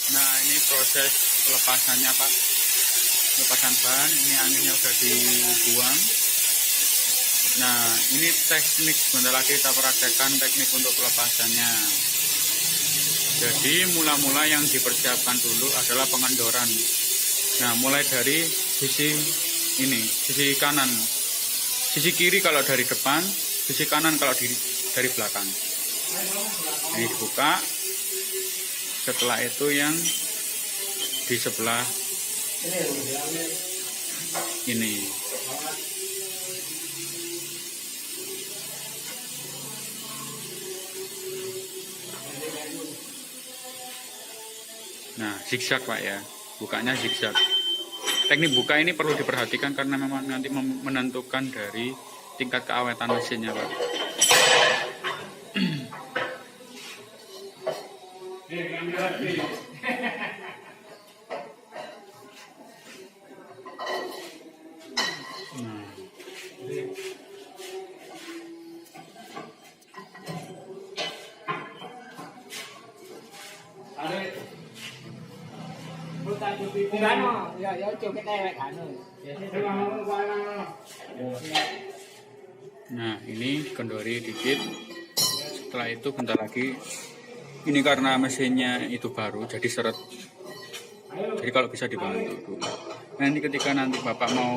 A: Nah ini proses pelepasannya Pak, pelepasan ban. Ini anginnya sudah dibuang. Nah ini teknik, sebentar lagi kita praktekkan teknik untuk pelepasannya. Jadi mula-mula yang dipersiapkan dulu adalah pengendoran. Nah mulai dari sisi ini, sisi kanan, sisi kiri kalau dari depan, sisi kanan kalau dari belakang. Ini dibuka. Setelah itu yang di sebelah ini. Nah, zigzag Pak ya. Bukanya zigzag. Teknik buka ini perlu diperhatikan karena memang nanti menentukan dari tingkat keawetan mesinnya Pak. Nah ini kendori dikit. Setelah itu bentar lagi, ini karena mesinnya itu baru jadi seret, jadi kalau bisa dibantu dulu. Nanti ketika nanti Bapak mau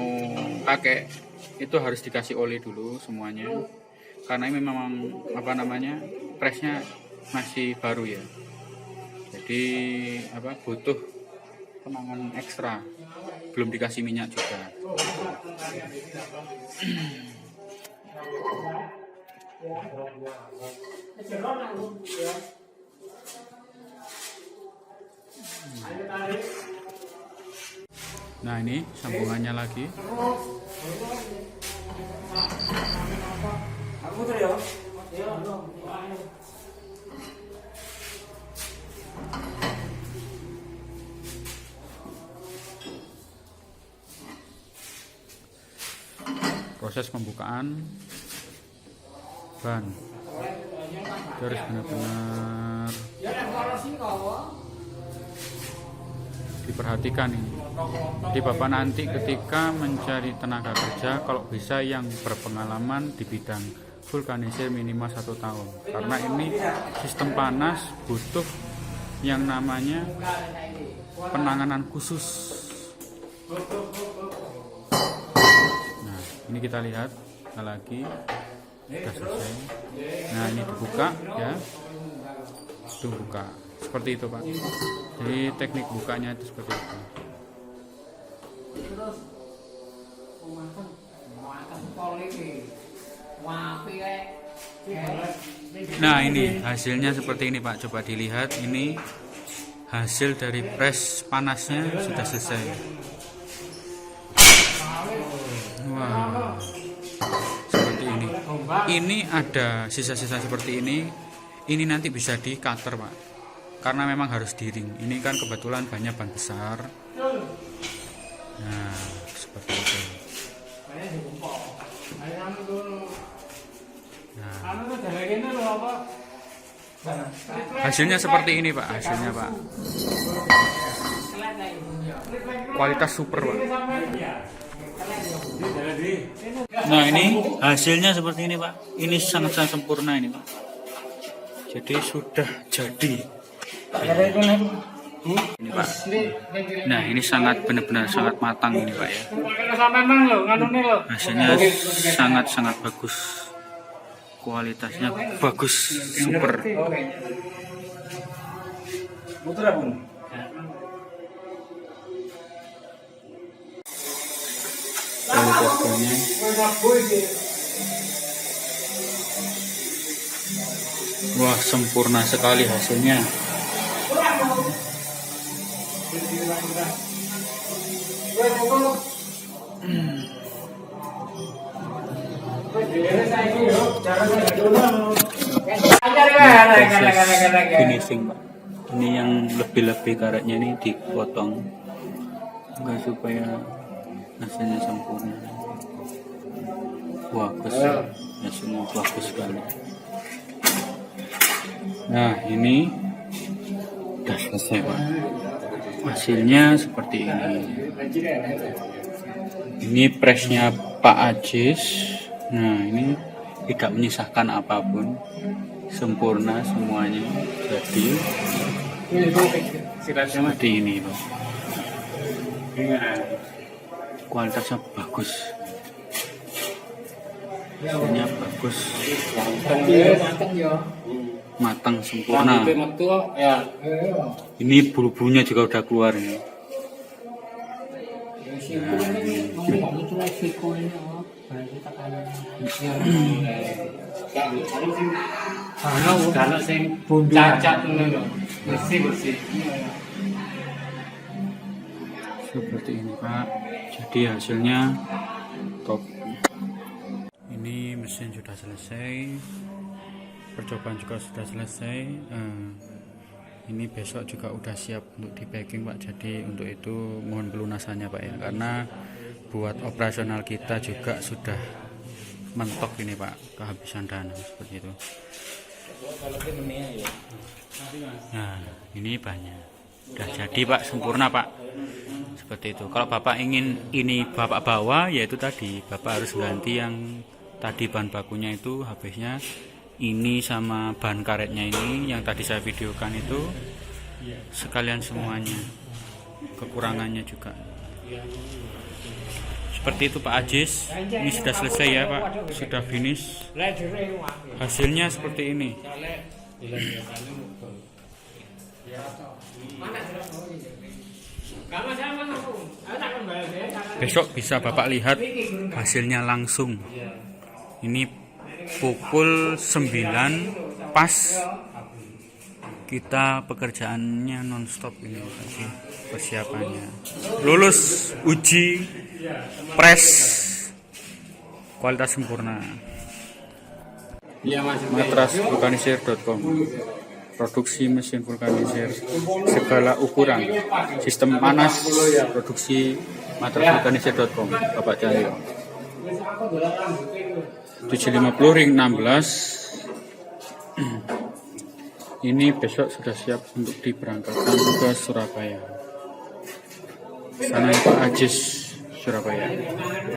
A: pakai itu harus dikasih oli dulu semuanya, karena ini memang apa namanya, presnya masih baru ya, jadi apa, butuh penanganan ekstra, belum dikasih minyak juga. Nah ini sambungannya lagi. Proses pembukaan ban harus benar-benar diperhatikan ini. Jadi Bapak nanti ketika mencari tenaga kerja, kalau bisa yang berpengalaman di bidang vulkanisir minimal 1 tahun, karena ini sistem panas butuh yang namanya penanganan khusus. Nah ini kita lihat lagi, sudah selesai. Nah ini dibuka ya, itu buka seperti itu Pak. Jadi teknik bukanya itu seperti itu. Nah ini hasilnya seperti ini Pak, coba dilihat. Ini hasil dari press panasnya sudah selesai. Wow, seperti ini. Ini ada sisa-sisa seperti ini. Ini nanti bisa di cutter Pak, karena memang harus diring. Ini kan kebetulan banyak ban besar. Nah seperti itu.
B: Anu tuh jalan ini loh apa?
A: Hasilnya seperti ini Pak, hasilnya Pak. Kualitas super Pak. Nah ini hasilnya seperti ini Pak. Ini sangat-sangat sempurna ini Pak. Jadi sudah jadi. Ini Pak. Nah ini sangat benar-benar sangat matang ini Pak ya. Hasilnya sangat-sangat bagus. Kualitasnya bagus, super. Kualitasnya wah sempurna sekali hasilnya. Finishing Pak. Ini yang lebih-lebih karetnya ini dipotong enggak supaya hasilnya sempurna. Bagus ya, hasilnya bagus sekali. Nah ini udah selesai Pak. Hasilnya seperti ini. Ini pressnya Pak Ajis. Nah ini tidak menyisakan apapun, sempurna semuanya. Jadi seperti ini Pak. Kualitasnya bagus, hasilnya bagus, matang sempurna. Ini bulu-bulunya juga udah keluar ini.
B: Kalau sing cacat bersih.
A: Seperti ini Pak. Jadi hasilnya top. Ini mesin sudah selesai. Percobaan juga sudah selesai. Ini besok juga udah siap untuk di packing Pak. Jadi untuk itu mohon pelunasannya Pak ya. Karena buat operasional kita juga sudah mentok ini Pak, kehabisan dana seperti itu. Nah ini banyak udah jadi Pak, sempurna Pak, seperti itu. Kalau Bapak ingin ini Bapak bawa, yaitu tadi Bapak harus ganti yang tadi bahan bakunya itu, habisnya ini sama bahan karetnya ini yang tadi saya videokan itu sekalian semuanya, kekurangannya juga. Seperti itu Pak Ajis. Ini sudah selesai ya Pak, sudah finish. Hasilnya seperti ini. Besok bisa Bapak lihat hasilnya langsung. Ini pukul 9 pas kita pekerjaannya nonstop ini tadi persiapannya. Lulus uji press kualitas sempurna. Matrasvulkanisir.com. Produksi mesin vulkanisir segala ukuran, sistem panas, produksi matrasvulkanisir.com. Bapak Cahyo 750 ring 16. Ini besok sudah siap untuk diberangkatkan ke Surabaya. Sana Pak Ajis, Surabaya.